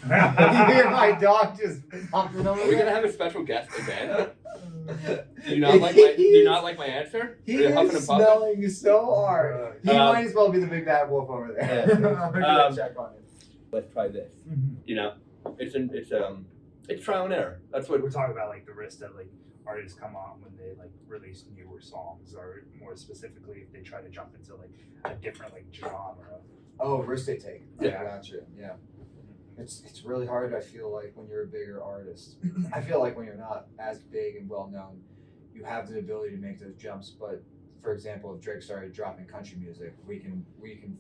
You hear my dog just popping over Are we there? gonna have a special guest again? Do you not like my answer? He Are you huffing is and puffing? smelling so hard. He might as well be the big bad wolf over there. Yeah. I'm gonna check on it. Let's try this. You know, it's trial and error. That's what we're talking about, like the risk that like artists come on when they like release newer songs, or more specifically if they try to jump into like a different like genre. Oh, risk they take. Yeah. Gotcha. Yeah. It's really hard, I feel like, when you're a bigger artist. I feel like when you're not as big and well known, you have the ability to make those jumps. But for example, if Drake started dropping country music, we can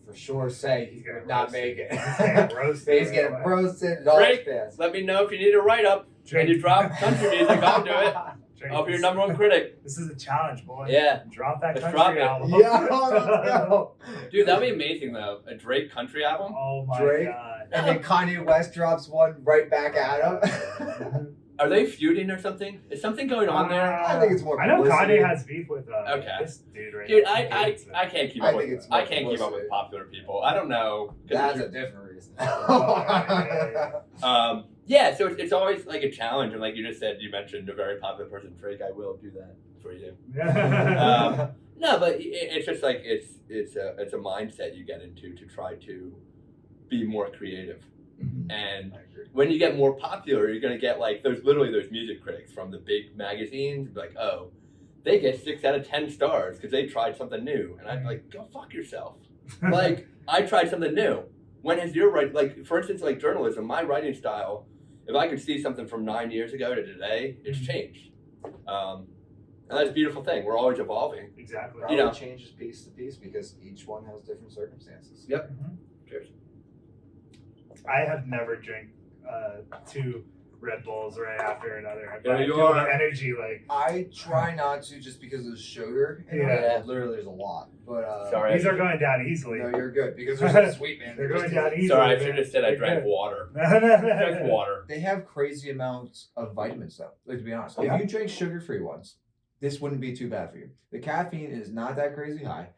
for sure say he would not make it. He's getting roasted. Drake, let me know if you need a write up. Can you drop country music? I'll do it. Drake, I'll be your number one critic. This is a challenge, boy. Yeah. Drop that Let's country drop it. album. Yeah, let's go. Dude, that'd be amazing though. A Drake country album. Oh my Drake, god. and then Kanye West drops one right back at him. Are they feuding or something? Is something going on there? I think it's more I know publicity. Kanye has beef with Okay. this dude right Dude, now. I can't keep I up think with it's more I can't keep up with publicity. popular people. I don't know. That's a different reason. Yeah, so it's always like a challenge, and like you just said, you mentioned a very popular person, Drake. I will do that for you. No, but it's just like it's a mindset you get into to try to be more creative, and when you get more popular, you're gonna get like those music critics from the big magazines, like, oh, they get 6 out of 10 stars because they tried something new, and I'm like, go fuck yourself. Like, I tried something new. When has your like, for instance, like journalism, my writing style, if I could see something from 9 years ago to today, it's changed. And that's a beautiful thing. We're always evolving. Exactly. Probably You know. changes piece to piece because each one has different circumstances. Yep. Cheers. I have never drank 2 Red Bulls right after another. There I you feel are. the energy, like I try not to just because of the sugar. in it. Yeah. Literally, there's a lot. But Sorry. these are going down easily. no, you're good because there's some sweet, man. They're going down easily. Sorry, I man. should have said I They're drank good. water. Drank water. They have crazy amounts of vitamins, though. Like, to be honest, Yeah. if you drink sugar-free ones, this wouldn't be too bad for you. The caffeine is not that crazy high,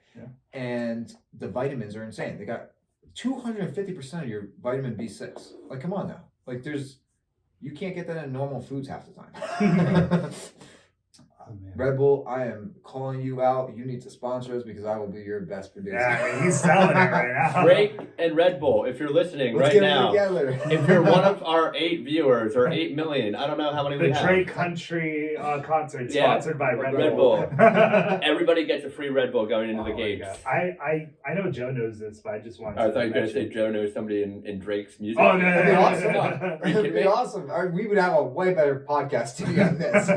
and the vitamins are insane. They got 250% of your vitamin B6. Like, come on now. Like, you can't get that in normal foods half the time. Oh, man. Red Bull, I am calling you out. You need to sponsor us because I will be your best producer. Yeah, I mean, he's selling it right now. Drake and Red Bull, if you're listening Let's right get now, them together. if you're one of our 8 viewers or 8 million, I don't know how many we The have. Drake Country concert Yeah, sponsored by Red Red Bull. Everybody gets a free Red Bull going into the Oh my gates. God. I know Joe knows this, but I just wanted I to thought you were going to say mention- Joe knows somebody in Drake's music. Oh, no, That'd be awesome. Are you It'd kidding be me? awesome. We would have a way better podcast to be on this.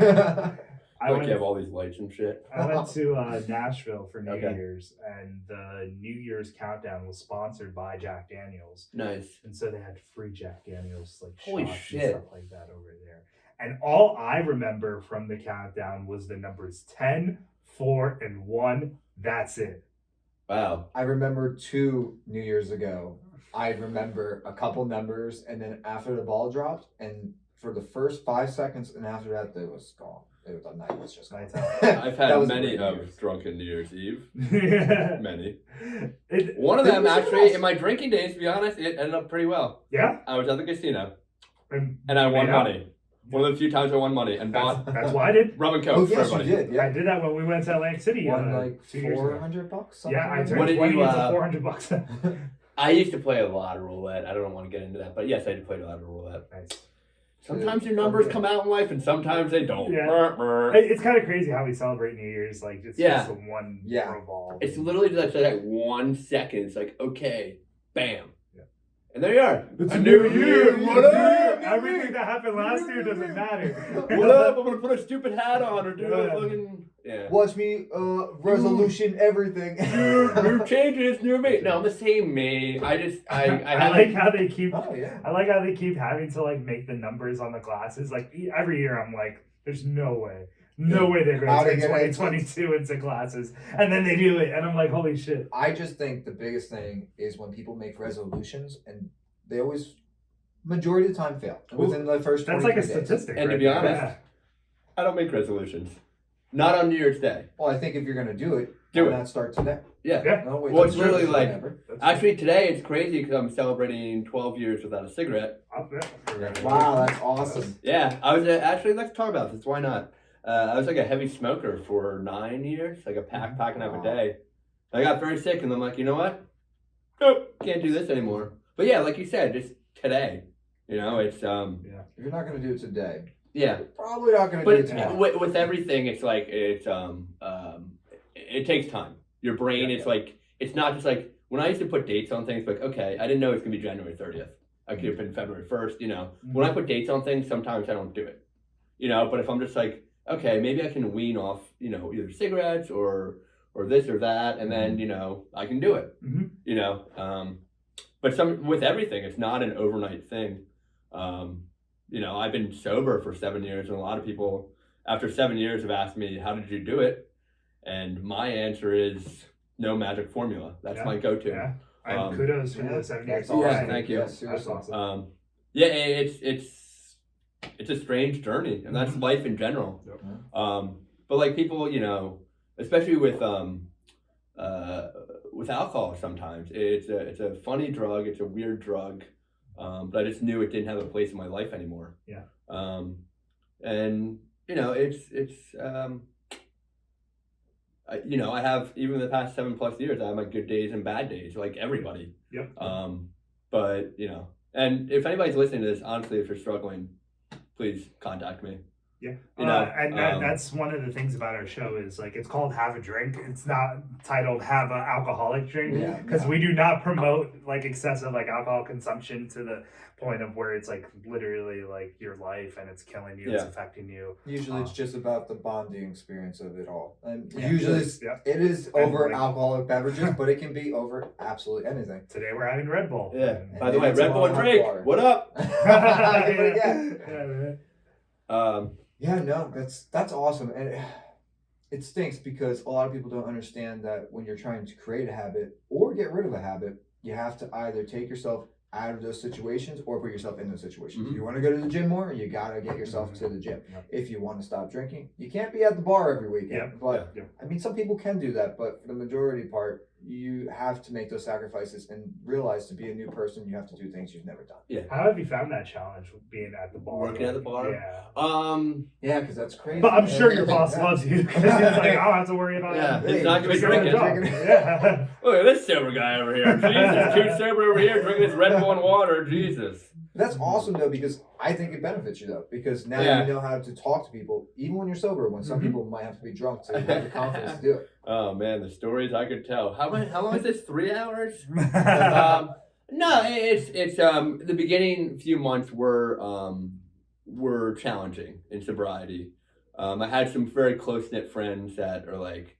I Like went, you have all these lights and shit. I went to Nashville for New Okay. Year's, and the New Year's countdown was sponsored by Jack Daniels. Nice. And so they had free Jack Daniels like Holy shots shit. and stuff like that over there. And all I remember from the countdown was the numbers 10, 4, and 1. That's it. Wow. I remember 2 New Years ago. I remember a couple numbers, and then after the ball dropped, and for the first 5 seconds, and after that, it was gone. The night was just gone. Nights out. I've That had was many a great New of Year's. drunken New Year's Eve. yeah. Many. It, One of It them, was actually, nice. in my drinking days, to be honest, it ended up pretty well. yeah. I was at the casino, And and I won Yeah. money. One of the few times I won money and bought that's what I did. rum and Oh, coke for yes, you everybody. did. I Yeah. did that when we went to Atlantic City. Won like 2 years ago. $400. Something Yeah, I like turned What did 20 you, into $400. I used to play a lot of roulette. I don't want to get into that, but yes, I did play a lot of roulette. Nice. Sometimes your numbers come out in life, and sometimes they don't. Yeah. It's kind of crazy how we celebrate New Year's. Like, it's Yeah. just a one Yeah. revolve. It's literally just like 1 second. It's like, okay, bam. Yeah. And there you are. It's a a new new year. year. What up? Everything that happened last year doesn't matter. What up? I'm going to put a stupid hat on or do a Yeah. fucking. Yeah. Watch me resolution everything. New changes, new me. No, I'm the same me. I I have like how they keep. Oh yeah. I like how they keep having to like make the numbers on the glasses. Like every year, I'm like, there's no way. No way they're How going to to turn get it. 2022 into classes. And then they do it. And I'm like, holy shit. I just think the biggest thing is when people make resolutions and they always, majority of the time, fail within the first 20 That's like a days. statistic. And to right be there. honest, Yeah. I don't make resolutions. Not on New Year's Day. Well, I think if you're gonna do it, Do why it. not start today? Yeah. Yeah. No, wait Well, till it's literally like- whenever. Actually, today it's crazy because I'm celebrating 12 years without a cigarette. Up there. Wow, that's awesome. Yeah, I was actually. Let's talk about this. Why not? I was like a heavy smoker for 9 years, like a pack and a half a day. I got very sick, and I'm like, you know what? Nope, can't do this anymore. But yeah, like you said, just today, it's If you're not gonna do it today, yeah, you're probably not gonna do it but tomorrow. with everything, it's like it takes time. Your brain, it's like it's not just like when I used to put dates on things. Like, okay, I didn't know it's gonna be January 30th. I could have been February 1st. When I put dates on things, sometimes I don't do it. But if I'm just like, okay, maybe I can wean off, either cigarettes or this or that, and then I can do it. But with everything, it's not an overnight thing. I've been sober for 7 years, and a lot of people after 7 years have asked me, how did you do it? And my answer is no magic formula. That's my go-to. Yeah. And kudos for the 7 years. Yeah, thank you. Yeah, seriously. That's awesome. Yeah, it's a strange journey, and that's life in general. Yep. But like people, especially with alcohol, sometimes it's a funny drug. It's a weird drug, but I just knew it didn't have a place in my life anymore. Yeah. And I have, even the past 7+ years, I have my good days and bad days, like everybody. Yep. But and if anybody's listening to this, honestly, if you're struggling, please contact me. Yeah, and that's one of the things about our show is like it's called Have a Drink. It's not titled Have an Alcoholic Drink because we do not promote like excessive like alcohol consumption to the point of where it's like literally like your life and it's killing you, it's affecting you. Usually it's just about the bonding experience of it all, and Yeah. usually it is over like- alcoholic beverages, but it can be over absolutely anything. Today we're having Red Bull. Yeah. And By the way, it's Red Bull and hot Drake, water. what up? Yeah, no, that's awesome, and it stinks because a lot of people don't understand that when you're trying to create a habit or get rid of a habit, you have to either take yourself out of those situations or put yourself in those situations. Mhm. You want to go to the gym more, you gotta get yourself to the gym. Yep. If you want to stop drinking, you can't be at the bar every weekend. Yep. But Yep. I mean, some people can do that, but for the majority part, you have to make those sacrifices and realize to be a new person, you have to do things you've never done. How have you found that challenge being at the bar? Working at the bar? Yeah. Yeah, because that's crazy. But I'm sure your Yeah. boss loves you because he's like, I don't have to worry about Yeah. it. It's not gonna be Just go to the drinking. job. Yeah. Look at this sober guy over here. Jesus, too sober over here drinking his Red Bull and water. Jesus. That's awesome though, because I think it benefits you though, because now Yeah. you know how to talk to people, even when you're sober. When some Mhm. people might have to be drunk to have the confidence to do it. Oh man, the stories I could tell. How long is this? 3 hours? No, it's the beginning few months were challenging in sobriety. I had some very close knit friends that are like,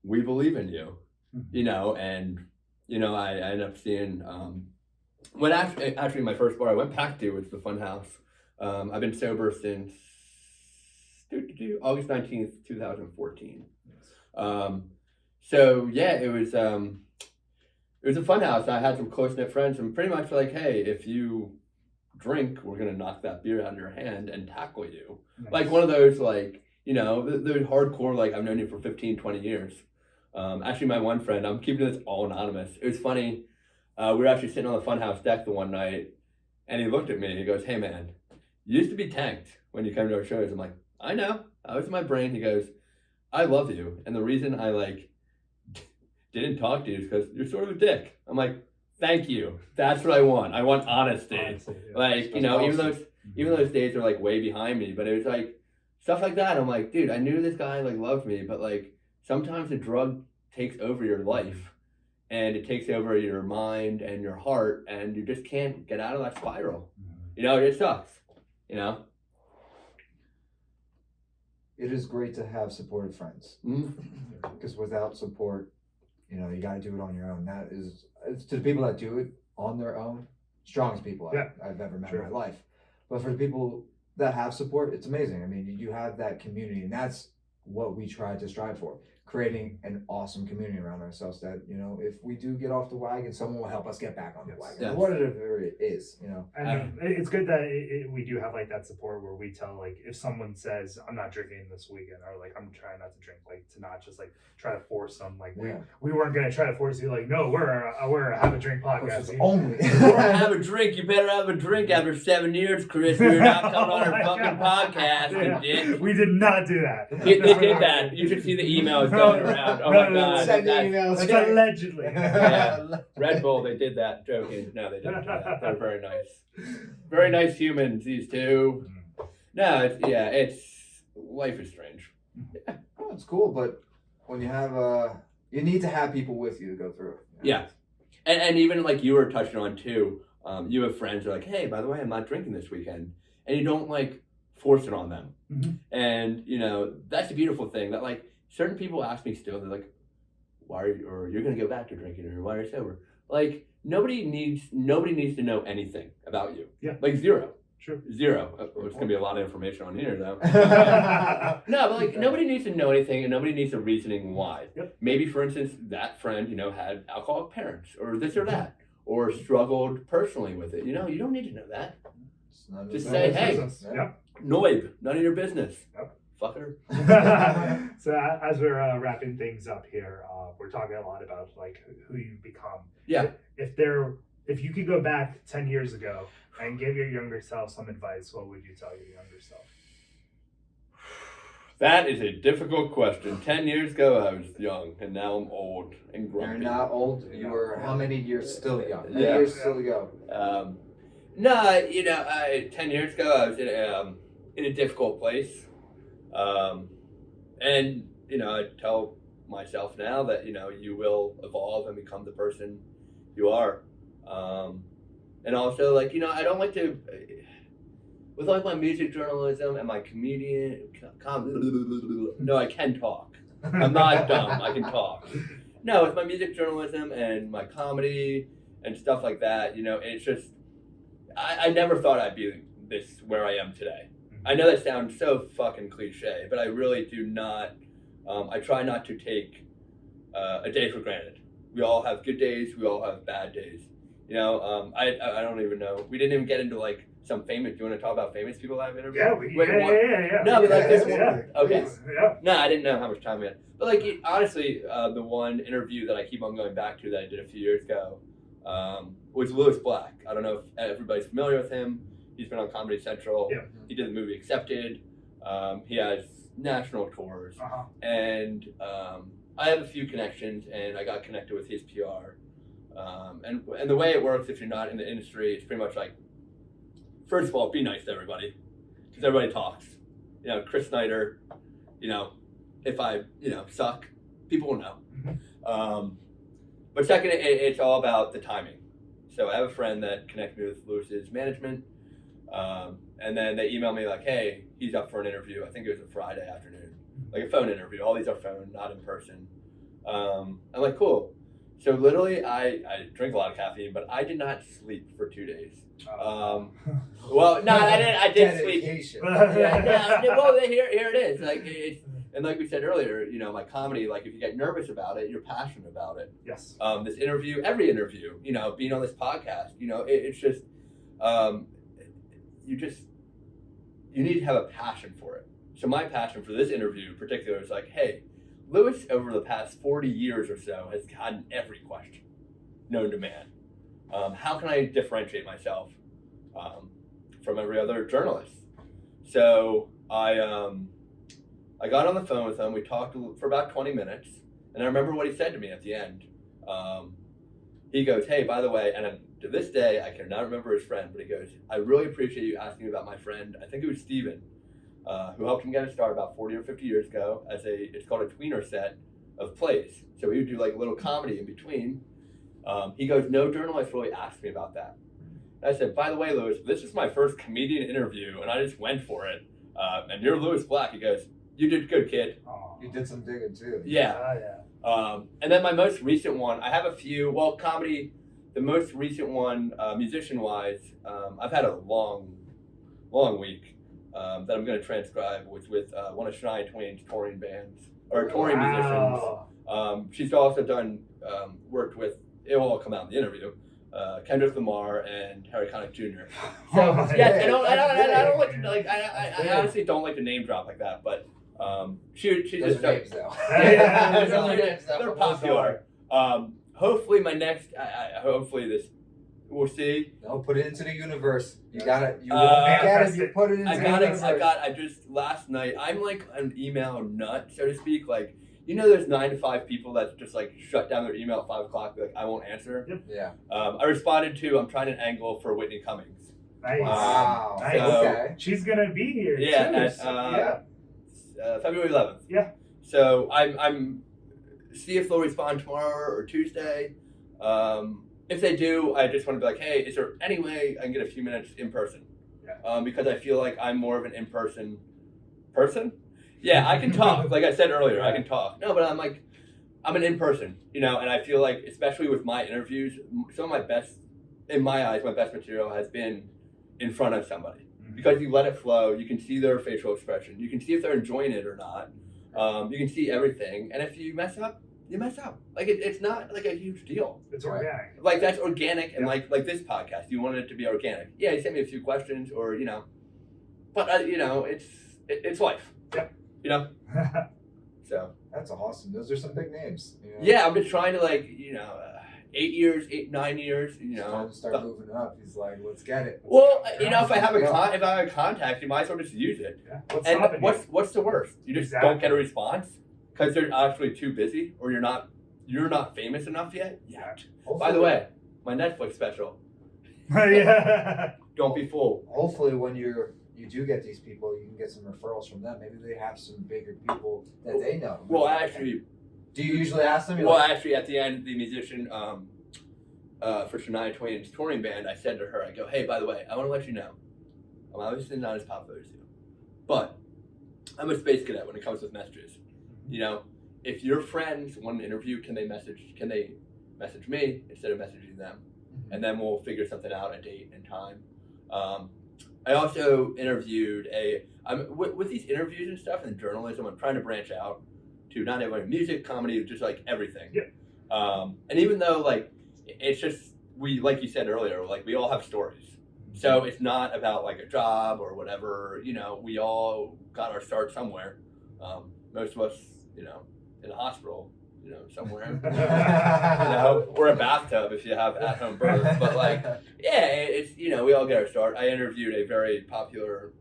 we believe in you, and I ended up seeing when actually my first bar I went back to was the Fun House. I've been sober since August 19th, 2014. So yeah, it was a fun house. I had some close knit friends, and pretty much like, hey, if you drink, we're gonna knock that beer out of your hand and tackle you. Nice. Like one of those, like the hardcore. Like I've known you for 15, 20 years. Actually, my one friend, I'm keeping this all anonymous. It was funny. We were actually sitting on the Funhouse deck the one night, and he looked at me and he goes, "Hey man, you used to be tanked when you came to our shows." I'm like, "I know. That was in my brain." He goes, "I love you, and the reason I like didn't talk to you is because you're sort of a dick." I'm like, "Thank you. That's what I want. I want honesty." Honestly, yeah. Like That's awesome. even those days are like way behind me, but it was like stuff like that. I'm like, dude, I knew this guy like loved me, but like sometimes a drug takes over your life. And it takes over your mind and your heart, and you just can't get out of that spiral. It sucks. It is great to have supportive friends, because without support, you got to do it on your own. That is, it's to the people that do it on their own, strongest people I've ever met in my life. But for the people that have support, it's amazing. I mean, you have that community, and that's what we try to strive for. creating an awesome community around ourselves that, you know, if we do get off the wagon, someone will help us get back on the wagon. Yes. Whatever it is, you know. And it's good that we do have like that support where we tell, like, if someone says I'm not drinking this weekend, or like I'm trying not to drink, like to not just like try to force them. Like we weren't gonna try to force you. Like, no, we're a have a drink podcast. Only have a drink. You better have a drink after 7 years, Chris. You're not coming on our fucking podcast, you dick. We did not do that. They did that. You should see the emails going around. Oh my god. Send emails. That's allegedly. Yeah. Red Bull, they did that. Joking. No, they didn't do that. They're very nice. Very nice humans, these two. No, it's life is strange. Oh, it's cool, but when you have you need to have people with you to go through it. You know? Yeah. And even like you were touching on too, you have friends who are like, hey, by the way, I'm not drinking this weekend. And you don't like force it on them. Mm-hmm. And, you know, that's a beautiful thing that like certain people ask me still, they're like, why are you, or you're going to go back to drinking, or why are you sober? Like nobody needs to know anything about you. Yeah. Like zero. Sure. Zero. There's going to be a lot of information on here though. No, but like nobody needs to know anything, and nobody needs a reasoning why. Yep. Maybe, for instance, that friend, you know, had alcoholic parents, or this or that, or struggled personally with it. You know, you don't need to know that. Just say, hey, Yep. Noib, none of your business. Yep. Fucker. So as we're wrapping things up here, we're talking a lot about like who you become. Yeah. If you could go back 10 years ago and give your younger self some advice, what would you tell your younger self? That is a difficult question. 10 years ago, I was young, and now I'm old and grumpy. You're not old. You were how many years still young? How many Yeah. years still to go? No, you know, 10 years ago, I was in a difficult place. And, you know, I tell myself now that, you know, you will evolve and become the person you are. And also, like, you know, I don't like to, with like my music journalism and my no, I can talk. I'm not dumb. I can talk. No, with my music journalism and my comedy and stuff like that, you know, it's just, I never thought I'd be this where I am today. I know that sounds so fucking cliche, but I really do not. I try not to take a day for granted. We all have good days. We all have bad days. You know, I don't even know. We didn't even get into like some famous. Do you want to talk about famous people I've interviewed? Yeah. No, but like this Yeah, one. Okay. Yeah. No, I didn't know how much time we had. But like honestly, the one interview that I keep on going back to that I did a few years ago was Lewis Black. I don't know if everybody's familiar with him. He's been on Comedy Central. Yeah. He did the movie Accepted. He has national tours. Uh-huh. And I have a few connections, and I got connected with his PR. And the way it works, if you're not in the industry, it's pretty much like, first of all, be nice to everybody, because everybody talks. You know, Chris Snyder, you know, if I, you know, suck, people will know. Mm-hmm. But second, it's all about the timing. So I have a friend that connected me with Lewis's management, and then they emailed me like, hey, he's up for an interview. I think it was a Friday afternoon, like a phone interview. All these are phone, not in person. I'm like, cool. So literally, I drink a lot of caffeine, but I did not sleep for 2 days. Well, no, I did sleep. Well, here it is. Like, and like we said earlier, you know, my comedy, like if you get nervous about it, you're passionate about it. Yes. This interview, every interview, you know, being on this podcast, you know, it's just, you need to have a passion for it. So my passion for this interview in particular is like, hey, Lewis over the past 40 years or so has gotten every question known to man. How can I differentiate myself from every other journalist? So I got on the phone with him. We talked for about 20 minutes, and I remember what he said to me at the end. He goes, hey, by the way, and to this day, I cannot remember his friend, but he goes, I really appreciate you asking me about my friend. I think it was Steven, who helped him get a start about 40 or 50 years ago it's called a tweener set of plays. So he would do like a little comedy in between. He goes, no journalist really asked me about that. And I said, by the way, Lewis, this is my first comedian interview, and I just went for it. And you're Lewis Black. He goes, you did good, kid. You did some digging too. Yeah. And then my most recent one, I have a few, well, comedy, the most recent one, musician-wise, I've had a long week that I'm going to transcribe, was with one of Shania Twain's touring bands. or touring musicians. She's also done worked with. It will all come out in the interview. Kendrick Lamar and Harry Connick Jr. So yes, I don't like I honestly don't like to name drop like that, but she's Those just are names, though. they're popular. Hopefully my next hopefully this we'll see. No, put it into the universe. You gotta you put it into the universe. I just last night I'm like an email nut, so to speak. Like, you know, there's 9 to 5 people that just like shut down their email at 5 o'clock. Like, I won't answer. Yep. Yeah. I responded to I'm trying an angle for Whitney Cummings. Nice. Wow. Nice. So, Okay. She's gonna be here. Yeah, too, at February 11th. Yeah. So I'm see if they'll respond tomorrow or Tuesday. If they do, I just want to be like, hey, is there any way I can get a few minutes in person? Yeah. Because I feel like I'm more of an in-person person. Yeah, I can talk. Like I said earlier, I can talk. No, but I'm an in-person, you know, and I feel like, especially with my interviews, some of my best, in my eyes, my best material has been in front of somebody. Because you let it flow, you can see their facial expression, you can see if they're enjoying it or not. You can see everything, and if you mess up, you mess up. Like it's not like a huge deal. It's organic. Like that's organic, and like this podcast, you wanted it to be organic. Yeah, you sent me a few questions, or you know, but you know, it's life. Yep. You know. So That's awesome. Those are some big names. You know? yeah, I'm just trying to 9 years. You It's know, time to start moving up. He's like, let's get it. well, you know, if I have a contact, you might as well just use it. Yeah. What's And stopping what's the worst? You just don't get a response because they're actually too busy, or you're not famous enough yet. Yeah. By the way, my Netflix special. Yeah. Don't be fooled. Hopefully, when you do get these people, you can get some referrals from them. Maybe they have some bigger people that they know. Well, actually, do you usually ask them? actually, at the end, the musician for Shania Twain's touring band, I said to her, I go, hey, by the way, I want to let you know, I'm obviously not as popular as you, but I'm a space cadet when it comes with messages. You know, if your friends want an interview, can they message me instead of messaging them? And then we'll figure something out, a date and time. I also interviewed with these interviews and stuff and journalism, I'm trying to branch out to not only music, comedy, just like everything. Yeah. And even though like it's just like you said earlier, like we all have stories. So it's not about like a job or whatever, you know, we all got our start somewhere. Most of us, you know, in a hospital, you know, somewhere. You know, or a bathtub if you have at-home birth. But like, yeah, it's, you know, we all get our start. I interviewed a very popular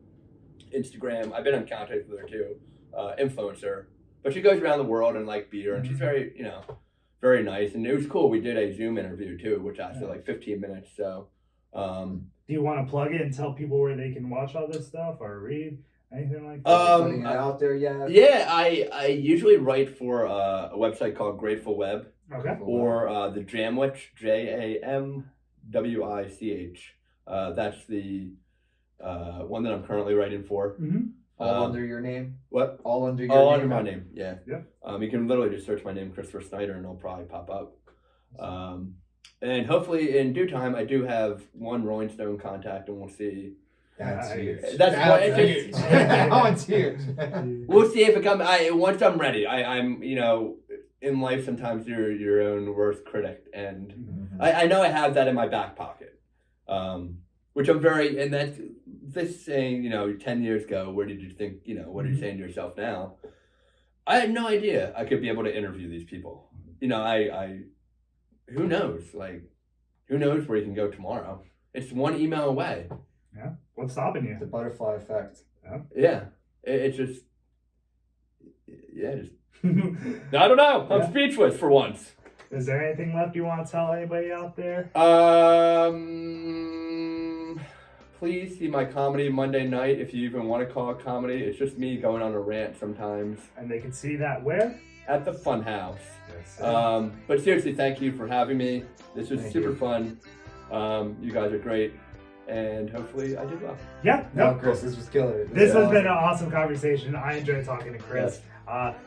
Instagram, I've been in contact with her too, influencer. But she goes around the world and like beer, and she's very, you know, very nice. And it was cool. We did a Zoom interview too, which lasted like 15 minutes. So, do you want to plug it and tell people where they can watch all this stuff or read anything like that? Putting it out there yet? Yeah, I usually write for a website called Grateful Web, Okay. or the Jamwich, JAMWICH. That's the one that I'm currently writing for. Mm-hmm. All under your name? What? All under your All name? under my name, yeah. Yeah. You can literally just search my name, Christopher Snyder, and it'll probably pop up. And hopefully in due time, I do have one Rolling Stone contact, and we'll see. That's huge. That's huge. That one's huge. We'll see if it comes. Once I'm ready. I'm, you know, in life sometimes you're your own worst critic, and I know I have that in my back pocket, which I'm very. And that's this saying, you know, 10 years ago, where did you think, you know, what are you saying to yourself now? I had no idea I could be able to interview these people. You know, I who knows? Like, who knows where you can go tomorrow? It's one email away. Yeah. What's stopping you? The butterfly effect. Yeah. It's just, yeah, just, I don't know. I'm speechless for once. Is there anything left you want to tell anybody out there? Please see my comedy Monday night, if you even want to call it comedy. It's just me going on a rant sometimes. And they can see that where? At the Fun House. Yes. But seriously, thank you for having me. This was super fun. You guys are great. And hopefully I did well. Yeah. No, Chris, this was killer. This has been an awesome conversation. I enjoyed talking to Chris.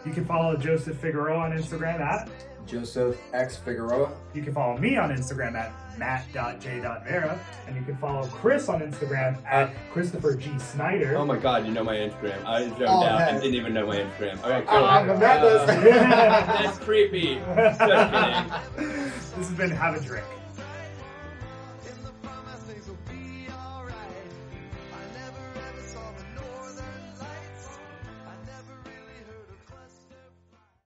You can follow Joseph Figueroa on Instagram at Joseph X Figueroa. You can follow me on Instagram at matt.j.vera, and you can follow Chris on Instagram at Christopher G. Snyder. Oh my God, you know my Instagram. I zoned Oh, out man. and didn't even know my Instagram. All right, But Matt does. That's creepy. Just kidding. This has been Have a Drink. In the promise things will be alright. I never ever saw